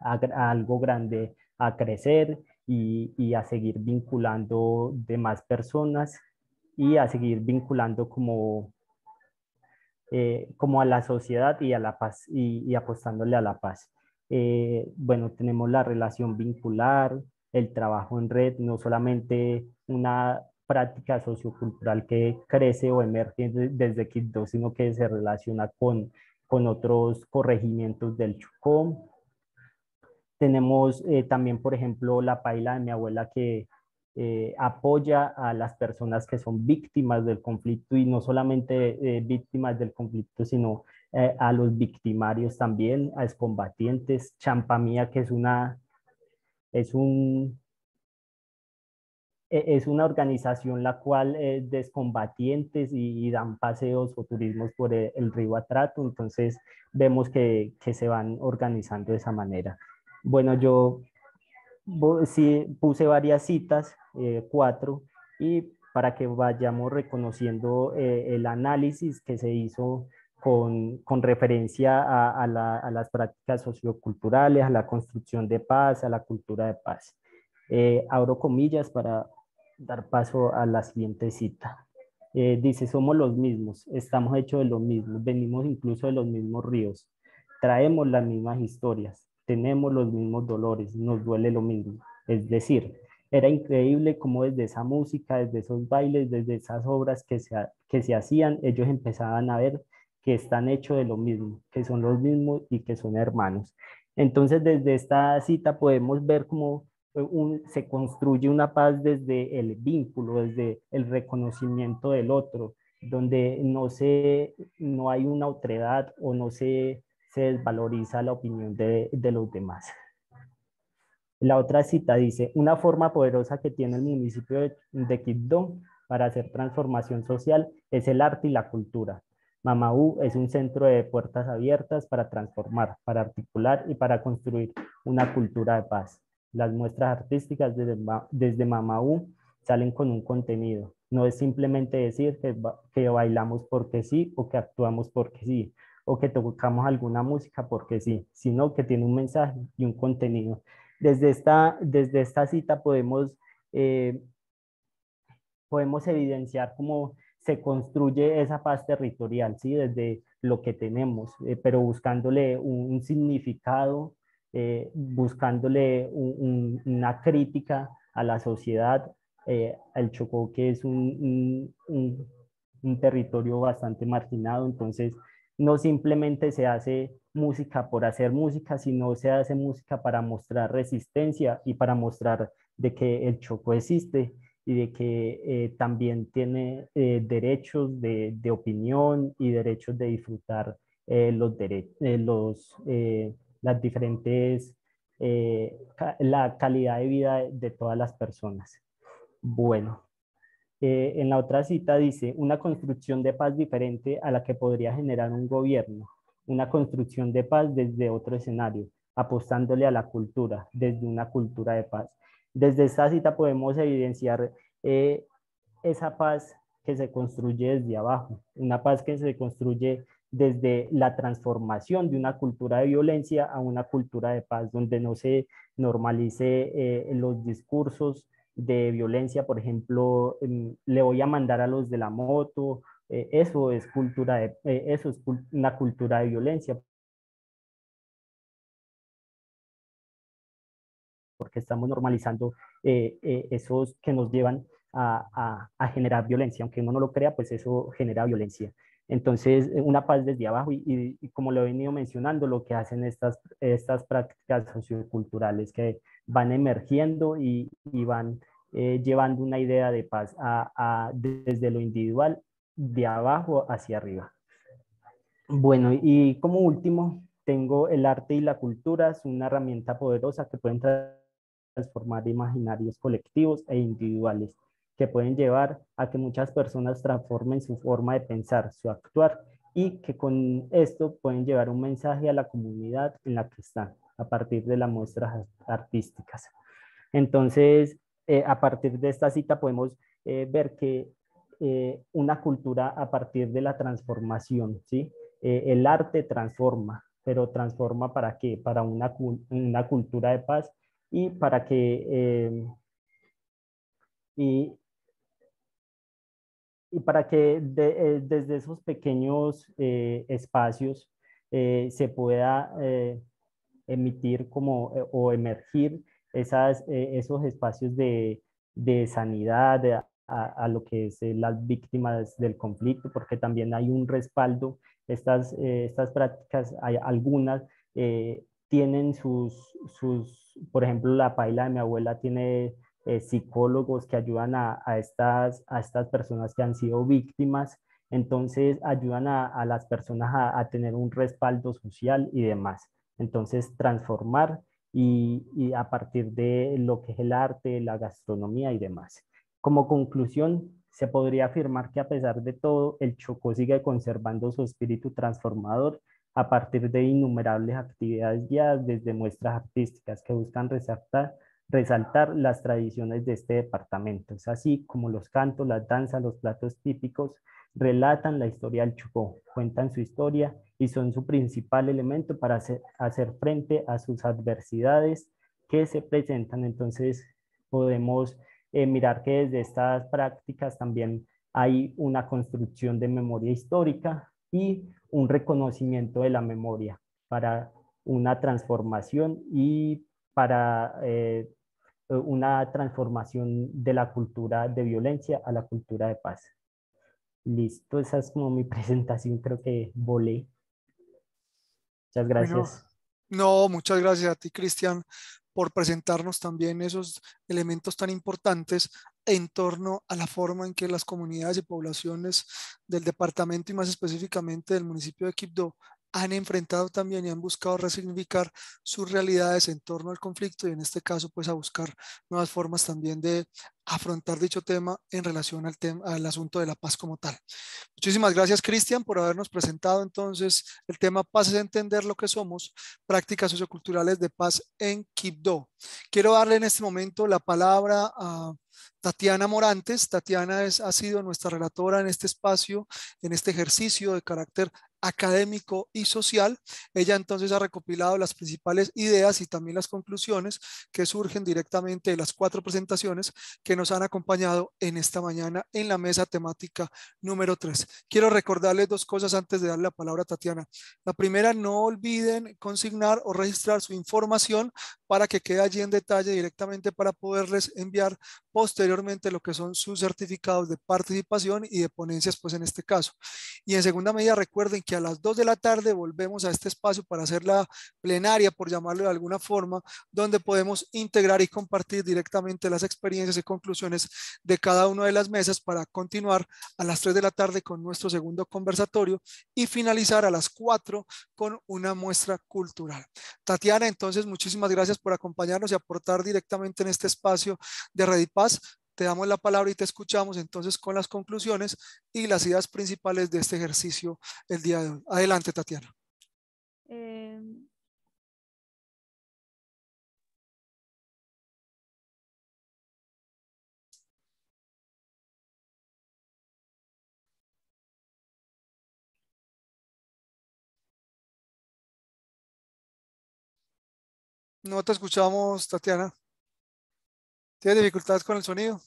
algo grande, a crecer y a seguir vinculando demás personas y a seguir vinculando como a la sociedad y a la paz y apostándole a la paz. Bueno, tenemos la relación vincular, el trabajo en red, no solamente una práctica sociocultural que crece o emerge desde Quibdó, sino que se relaciona con otros corregimientos del Chocó. Tenemos también, por ejemplo, la paila de mi abuela que apoya a las personas que son víctimas del conflicto y no solamente víctimas del conflicto, sino a los victimarios también, a excombatientes. Champamía, que es una organización la cual de excombatientes y dan paseos o turismos por el río Atrato, entonces vemos que se van organizando de esa manera. Bueno, yo sí puse varias citas, 4, y para que vayamos reconociendo el análisis que se hizo con referencia a las prácticas socioculturales, a la construcción de paz, a la cultura de paz. Abro comillas para dar paso a la siguiente cita. Dice, somos los mismos, estamos hechos de lo mismo, venimos incluso de los mismos ríos, traemos las mismas historias, tenemos los mismos dolores, nos duele lo mismo. Es decir, era increíble cómo desde esa música, desde esos bailes, desde esas obras que se hacían, ellos empezaban a ver que están hechos de lo mismo, que son los mismos y que son hermanos. Entonces, desde esta cita podemos ver cómo se construye una paz desde el vínculo, desde el reconocimiento del otro, donde no hay una otredad o no se desvaloriza la opinión de los demás. La otra cita dice, una forma poderosa que tiene el municipio de Quibdó para hacer transformación social es el arte y la cultura. Mamaú es un centro de puertas abiertas para transformar, para articular y para construir una cultura de paz. Las muestras artísticas desde Mamaú salen con un contenido. No es simplemente decir que bailamos porque sí o que actuamos porque sí o que tocamos alguna música porque sí, sino que tiene un mensaje y un contenido. Desde esta cita podemos evidenciar cómo se construye esa paz territorial, ¿sí? Desde lo que tenemos, pero buscándole un significado, buscándole una crítica a la sociedad, al Chocó, que es un territorio bastante marginado, entonces no simplemente se hace música por hacer música, sino se hace música para mostrar resistencia y para mostrar de que el Chocó existe y de que también tiene derechos de opinión y derechos de disfrutar las diferentes, la calidad de vida de todas las personas. Bueno, en la otra cita dice, una construcción de paz diferente a la que podría generar un gobierno, una construcción de paz desde otro escenario, apostándole a la cultura, desde una cultura de paz. Desde esta cita podemos evidenciar esa paz que se construye desde abajo, una paz que se construye desde la transformación de una cultura de violencia a una cultura de paz, donde no se normalice los discursos de violencia, por ejemplo, le voy a mandar a los de la moto, eso es una cultura de violencia, porque estamos normalizando esos que nos llevan a generar violencia, aunque uno no lo crea, pues eso genera violencia. Entonces, una paz desde abajo y como lo he venido mencionando, lo que hacen estas prácticas socioculturales que van emergiendo y van llevando una idea de paz desde lo individual, de abajo hacia arriba. Bueno, y como último, tengo el arte y la cultura, es una herramienta poderosa que pueden transformar imaginarios colectivos e individuales, que pueden llevar a que muchas personas transformen su forma de pensar, su actuar, y que con esto pueden llevar un mensaje a la comunidad en la que están a partir de las muestras artísticas. Entonces, a partir de esta cita podemos ver que una cultura a partir de la transformación, ¿sí? El arte transforma, pero transforma ¿para qué? Para una cultura de paz y para que, y, y para que desde esos pequeños espacios se pueda emitir como, o emergir esos espacios de sanidad a lo que es las víctimas del conflicto, porque también hay un respaldo. Estas prácticas, hay algunas, tienen por ejemplo, la paila de mi abuela tiene psicólogos que ayudan a estas personas que han sido víctimas. Entonces ayudan a las personas a tener un respaldo social y demás. Entonces, transformar y a partir de lo que es el arte, la gastronomía y demás. Como conclusión, se podría afirmar que a pesar de todo, el Chocó sigue conservando su espíritu transformador a partir de innumerables actividades guiadas desde muestras artísticas que buscan resaltar las tradiciones de este departamento. Es así como los cantos, las danzas, los platos típicos relatan la historia del Chocó, cuentan su historia y son su principal elemento para hacer frente a sus adversidades que se presentan. Entonces podemos mirar que desde estas prácticas también hay una construcción de memoria histórica y un reconocimiento de la memoria para una transformación y para una transformación de la cultura de violencia a la cultura de paz. Listo, esa es como mi presentación, creo que volé. Muchas gracias. Bueno, no, muchas gracias a ti, Cristian, por presentarnos también esos elementos tan importantes en torno a la forma en que las comunidades y poblaciones del departamento y más específicamente del municipio de Quibdó han enfrentado también y han buscado resignificar sus realidades en torno al conflicto y en este caso pues a buscar nuevas formas también de afrontar dicho tema en relación al asunto de la paz como tal. Muchísimas gracias, Cristian, por habernos presentado entonces el tema Paz es entender lo que somos, prácticas socioculturales de paz en Quibdó. Quiero darle en este momento la palabra a Tatiana Morantes. Tatiana ha sido nuestra relatora en este espacio, en este ejercicio de carácter académico y social. Ella entonces ha recopilado las principales ideas y también las conclusiones que surgen directamente de las 4 presentaciones que nos han acompañado en esta mañana en la mesa temática número 3. Quiero recordarles 2 cosas antes de darle la palabra a Tatiana. La primera, no olviden consignar o registrar su información para que quede allí en detalle directamente para poderles enviar posteriormente lo que son sus certificados de participación y de ponencias, pues en este caso. Y en segunda medida, recuerden que a las 2 de la tarde volvemos a este espacio para hacer la plenaria, por llamarlo de alguna forma, donde podemos integrar y compartir directamente las experiencias y conclusiones de cada una de las mesas para continuar a las 3 de la tarde con nuestro segundo conversatorio y finalizar a las 4 con una muestra cultural. Tatiana, entonces, muchísimas gracias por acompañarnos y aportar directamente en este espacio de Redipaz. Te damos la palabra y te escuchamos entonces con las conclusiones y las ideas principales de este ejercicio el día de hoy. Adelante, Tatiana. No te escuchamos, Tatiana. ¿Tienes dificultades con el sonido?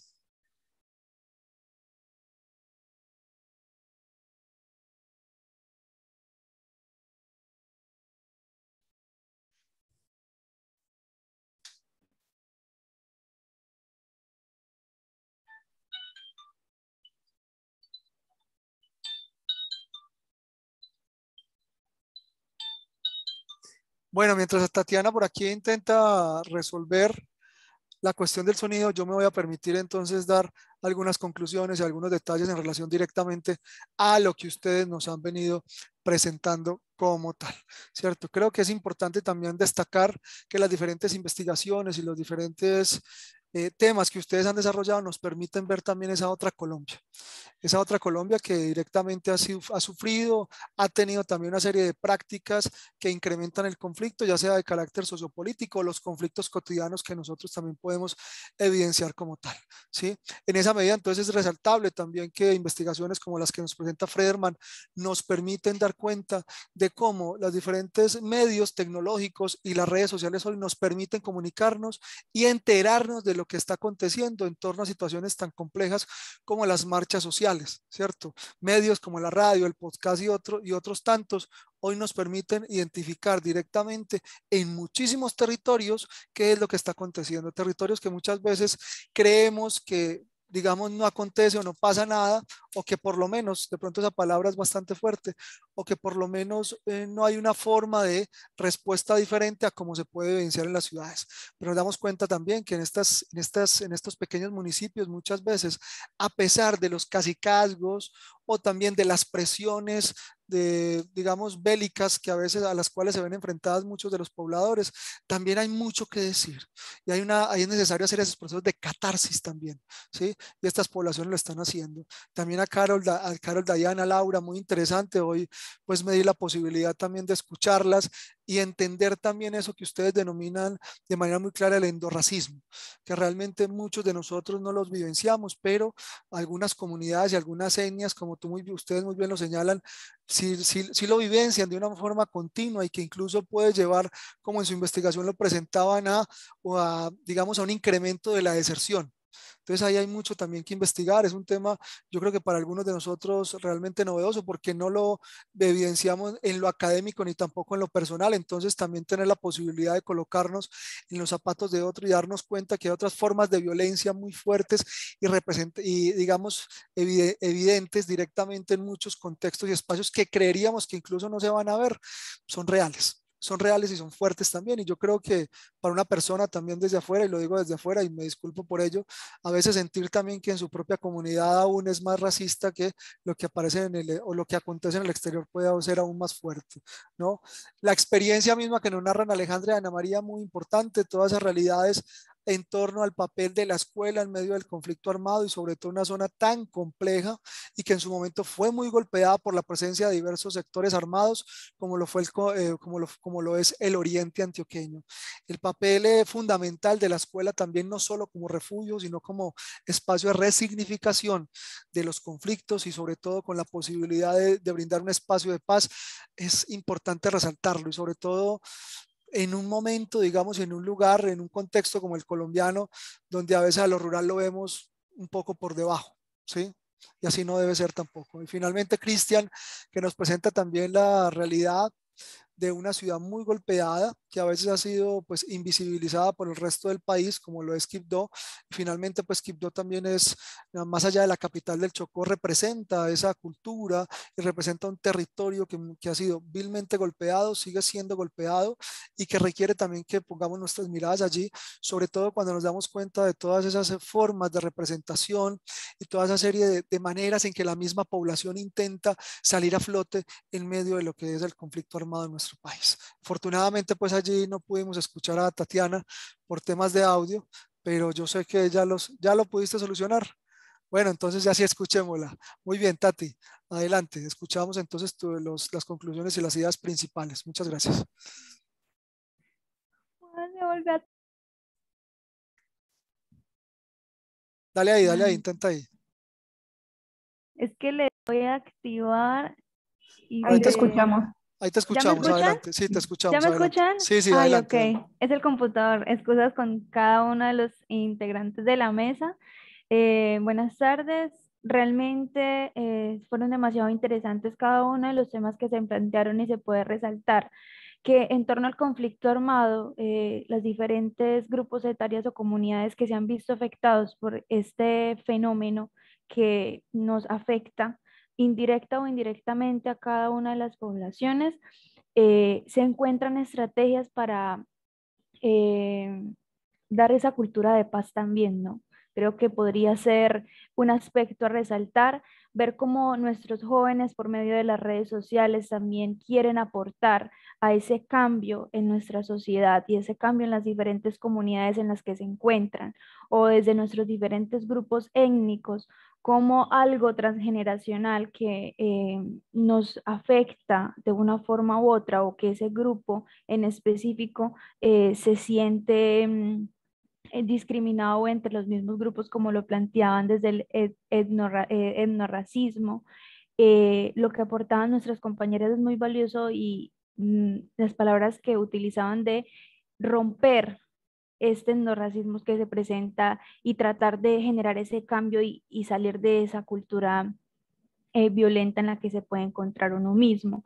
Bueno, mientras Tatiana por aquí intenta resolver la cuestión del sonido, yo me voy a permitir entonces dar algunas conclusiones y algunos detalles en relación directamente a lo que ustedes nos han venido presentando como tal, ¿cierto? Creo que es importante también destacar que las diferentes investigaciones y los diferentes temas que ustedes han desarrollado nos permiten ver también esa otra Colombia. Esa otra Colombia que directamente ha sufrido, ha tenido también una serie de prácticas que incrementan el conflicto, ya sea de carácter sociopolítico, los conflictos cotidianos que nosotros también podemos evidenciar como tal, ¿sí? En esa medida, entonces, es resaltable también que investigaciones como las que nos presenta Frederman nos permiten dar cuenta de cómo los diferentes medios tecnológicos y las redes sociales hoy nos permiten comunicarnos y enterarnos de lo que está aconteciendo en torno a situaciones tan complejas como las marchas sociales, ¿cierto? Medios como la radio, el podcast y otros tantos hoy nos permiten identificar directamente en muchísimos territorios qué es lo que está aconteciendo. Territorios que muchas veces creemos que, digamos, no acontece o no pasa nada, o que por lo menos, de pronto esa palabra es bastante fuerte, o que por lo menos no hay una forma de respuesta diferente a cómo se puede evidenciar en las ciudades. Pero nos damos cuenta también que en estos pequeños municipios muchas veces, a pesar de los cacicazgos o también de las presiones digamos, bélicas que a veces a las cuales se ven enfrentadas muchos de los pobladores, también hay mucho que decir y es necesario hacer esos procesos de catarsis también, ¿sí? Y estas poblaciones lo están haciendo. También a Carol, Dayana, Laura, muy interesante. Hoy pues me di la posibilidad también de escucharlas y entender también eso que ustedes denominan de manera muy clara el endorracismo, que realmente muchos de nosotros no los vivenciamos, pero algunas comunidades y algunas etnias, como ustedes muy bien lo señalan, sí lo vivencian de una forma continua y que incluso puede llevar, como en su investigación lo presentaban, digamos, a un incremento de la deserción. Entonces ahí hay mucho también que investigar. Es un tema, yo creo que para algunos de nosotros realmente novedoso porque no lo evidenciamos en lo académico ni tampoco en lo personal. Entonces también tener la posibilidad de colocarnos en los zapatos de otro y darnos cuenta que hay otras formas de violencia muy fuertes y digamos evidentes directamente en muchos contextos y espacios que creeríamos que incluso no se van a ver, son reales y son fuertes también. Y yo creo que para una persona también desde afuera, y lo digo desde afuera y me disculpo por ello, a veces sentir también que en su propia comunidad aún es más racista que lo que aparece o lo que acontece en el exterior puede ser aún más fuerte, ¿no? La experiencia misma que nos narran Alejandra y Ana María, muy importante, todas esas realidades en torno al papel de la escuela en medio del conflicto armado y sobre todo una zona tan compleja y que en su momento fue muy golpeada por la presencia de diversos sectores armados como como lo es el oriente antioqueño. El papel fundamental de la escuela también no solo como refugio, sino como espacio de resignificación de los conflictos y sobre todo con la posibilidad de brindar un espacio de paz, es importante resaltarlo y sobre todo en un momento, digamos, en un lugar, en un contexto como el colombiano, donde a veces a lo rural lo vemos un poco por debajo, ¿sí? Y así no debe ser tampoco. Y finalmente, Cristian, que nos presenta también la realidad de una ciudad muy golpeada, que a veces ha sido pues invisibilizada por el resto del país, como lo es Quibdó. Y finalmente, pues Quibdó también es, más allá de la capital del Chocó, representa esa cultura y representa un territorio que ha sido vilmente golpeado, sigue siendo golpeado y que requiere también que pongamos nuestras miradas allí, sobre todo cuando nos damos cuenta de todas esas formas de representación y toda esa serie de maneras en que la misma población intenta salir a flote en medio de lo que es el conflicto armado en nuestro país. Afortunadamente, pues allí no pudimos escuchar a Tatiana por temas de audio, pero yo sé que ya lo pudiste solucionar. Bueno, entonces ya sí escuchémosla. Muy bien, Tati, adelante. Escuchamos entonces las conclusiones y las ideas principales. Muchas gracias. Dale ahí, intenta ahí. Es que le voy a activar y Ahí te escuchamos. Ahí te escuchamos, adelante. Sí, te escuchamos. ¿Ya me adelante. escuchan? Sí, Ay, adelante. ok. Es el computador. Excusas con cada uno de los integrantes de la mesa. Buenas tardes. Realmente fueron demasiado interesantes cada uno de los temas que se plantearon y se puede resaltar que en torno al conflicto armado, los diferentes grupos etarios o comunidades que se han visto afectados por este fenómeno que nos afecta indirecta o indirectamente a cada una de las poblaciones, se encuentran estrategias para dar esa cultura de paz también, ¿no? Creo que podría ser un aspecto a resaltar, ver cómo nuestros jóvenes por medio de las redes sociales también quieren aportar a ese cambio en nuestra sociedad y ese cambio en las diferentes comunidades en las que se encuentran o desde nuestros diferentes grupos étnicos como algo transgeneracional que nos afecta de una forma u otra o que ese grupo en específico se siente discriminado entre los mismos grupos como lo planteaban desde el etnorracismo. Lo que aportaban nuestras compañeras es muy valioso y las palabras que utilizaban de romper este etnorracismo que se presenta y tratar de generar ese cambio y salir de esa cultura violenta en la que se puede encontrar uno mismo.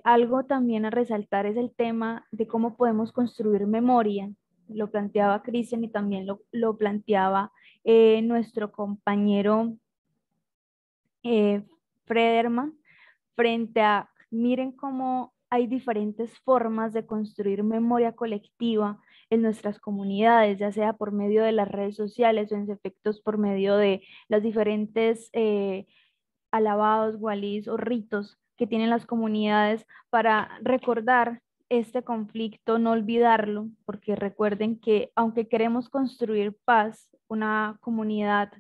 Algo también a resaltar es el tema de cómo podemos construir memoria. Lo planteaba Cristian y también lo planteaba nuestro compañero Frederman, frente a, miren cómo hay diferentes formas de construir memoria colectiva en nuestras comunidades, ya sea por medio de las redes sociales o en efectos por medio de las diferentes alabados, walís o ritos que tienen las comunidades para recordar este conflicto, no olvidarlo, porque recuerden que aunque queremos construir paz, una comunidad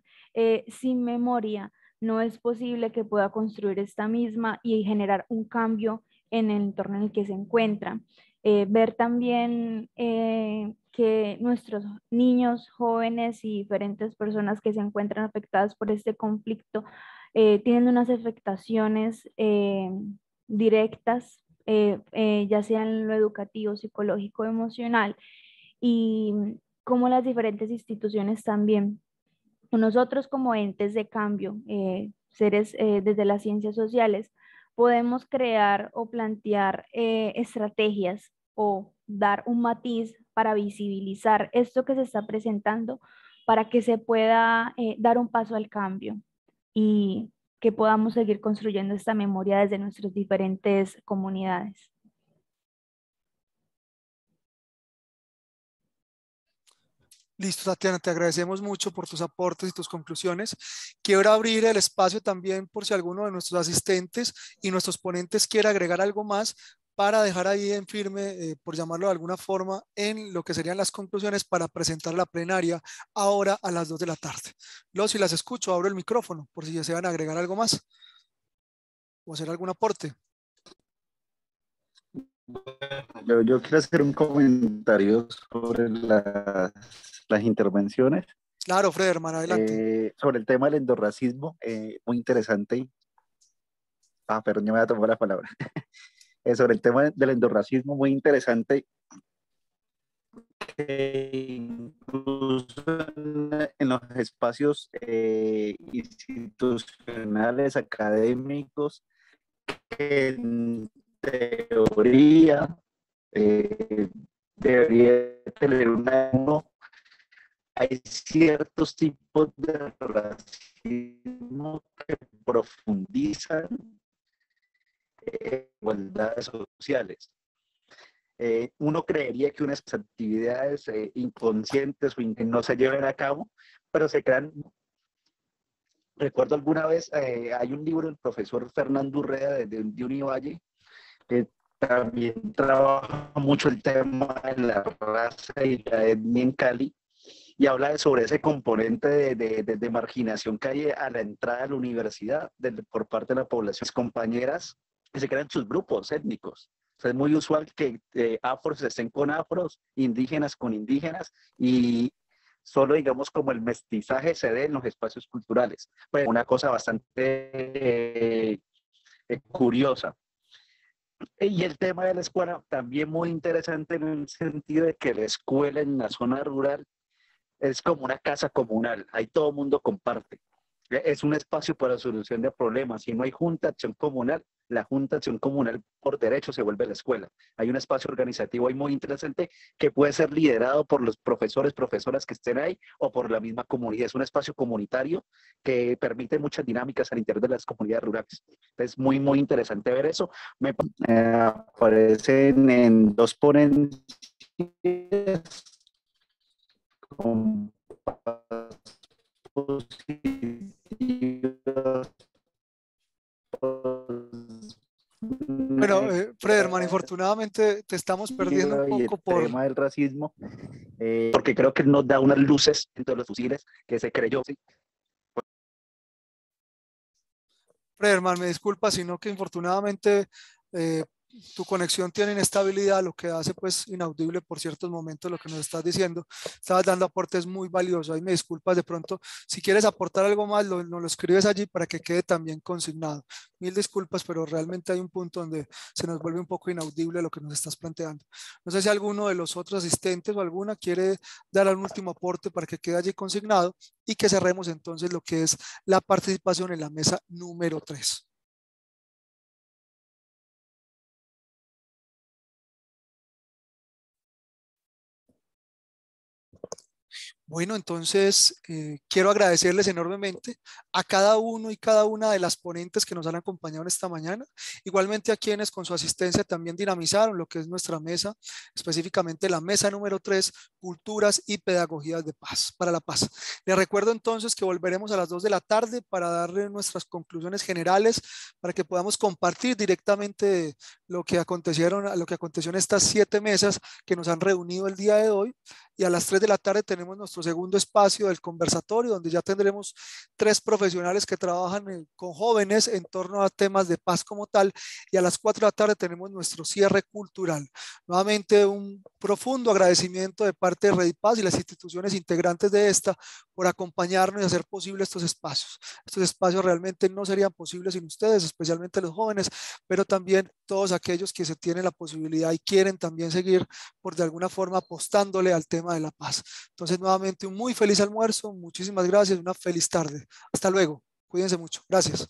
sin memoria, no es posible que pueda construir esta misma y generar un cambio en el entorno en el que se encuentra. Ver también que nuestros niños, jóvenes y diferentes personas que se encuentran afectadas por este conflicto tienen unas afectaciones directas, ya sea en lo educativo, psicológico, emocional, y como las diferentes instituciones también. Nosotros como entes de cambio, seres desde las ciencias sociales, podemos crear o plantear estrategias o dar un matiz para visibilizar esto que se está presentando para que se pueda dar un paso al cambio y que podamos seguir construyendo esta memoria desde nuestras diferentes comunidades. Listo, Tatiana, te agradecemos mucho por tus aportes y tus conclusiones. Quiero abrir el espacio también por si alguno de nuestros asistentes y nuestros ponentes quiere agregar algo más para dejar ahí en firme, por llamarlo de alguna forma, en lo que serían las conclusiones para presentar la plenaria ahora a las 2 de la tarde. Si las escucho, abro el micrófono por si desean agregar algo más o hacer algún aporte. Yo quiero hacer un comentario sobre las intervenciones. Claro, Frederman, adelante. Sobre el tema del endorracismo, muy interesante. Perdón, ya me voy a tomar la palabra. Sobre el tema del endorracismo, muy interesante. Incluso en los espacios institucionales, académicos, en teoría debería tener hay ciertos tipos de racismo que profundizan igualdades sociales. Uno creería que unas actividades inconscientes o no se lleven a cabo, pero se crean. Recuerdo alguna vez, hay un libro del profesor Fernando Urrea de Univalle, que también trabaja mucho el tema de la raza y la etnia en Cali, y habla sobre ese componente de marginación que hay a la entrada de la universidad por parte de la población. Las compañeras que se crean sus grupos étnicos. O sea, es muy usual que afros estén con afros, indígenas con indígenas, y solo, digamos, como el mestizaje se dé en los espacios culturales. Pues una cosa bastante curiosa. Y el tema de la escuela también muy interesante en el sentido de que la escuela en la zona rural es como una casa comunal, ahí todo el mundo comparte. Es un espacio para solución de problemas. Si no hay junta de acción comunal, la junta de acción comunal por derecho se vuelve la escuela. Hay un espacio organizativo ahí muy interesante que puede ser liderado por los profesores, profesoras que estén ahí o por la misma comunidad. Es un espacio comunitario que permite muchas dinámicas al interior de las comunidades rurales. Es muy, muy interesante ver eso. Aparecen en dos ponencias con positivas. Bueno, Frederman, infortunadamente te estamos perdiendo un poco por... El tema del racismo, porque creo que nos da unas luces entre los fusiles que se creyó. ¿Sí? Frederman, me disculpa, sino que infortunadamente tu conexión tiene inestabilidad, lo que hace pues inaudible por ciertos momentos lo que nos estás diciendo. Estabas dando aportes muy valiosos. Ahí me disculpas de pronto. Si quieres aportar algo más, nos lo escribes allí para que quede también consignado. Mil disculpas, pero realmente hay un punto donde se nos vuelve un poco inaudible lo que nos estás planteando. No sé si alguno de los otros asistentes o alguna quiere dar un último aporte para que quede allí consignado y que cerremos entonces lo que es la participación en la mesa número 3. Bueno, entonces quiero agradecerles enormemente a cada uno y cada una de las ponentes que nos han acompañado en esta mañana, igualmente a quienes con su asistencia también dinamizaron lo que es nuestra mesa, específicamente la mesa número 3, Culturas y Pedagogías de Paz, para la Paz. Les recuerdo entonces que volveremos a las 2 de la tarde para darle nuestras conclusiones generales, para que podamos compartir directamente lo que aconteció en estas 7 mesas que nos han reunido el día de hoy. Y a las 3 de la tarde tenemos nuestro segundo espacio del conversatorio, donde ya tendremos 3 profesionales que trabajan con jóvenes en torno a temas de paz como tal. Y a las 4 de la tarde tenemos nuestro cierre cultural. Nuevamente un profundo agradecimiento de parte de Redipaz y las instituciones integrantes de esta por acompañarnos y hacer posible estos espacios. Estos espacios realmente no serían posibles sin ustedes, especialmente los jóvenes, pero también todos aquellos que se tienen la posibilidad y quieren también seguir por de alguna forma apostándole al tema de la paz. Entonces, nuevamente, un muy feliz almuerzo, muchísimas gracias, una feliz tarde. Hasta luego, cuídense mucho, gracias.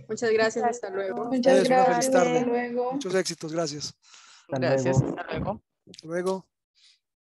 Muchas gracias, hasta luego. Muchas Una feliz gracias, tarde. hasta luego. Muchos éxitos, gracias. Hasta Gracias, luego. hasta luego. Hasta luego.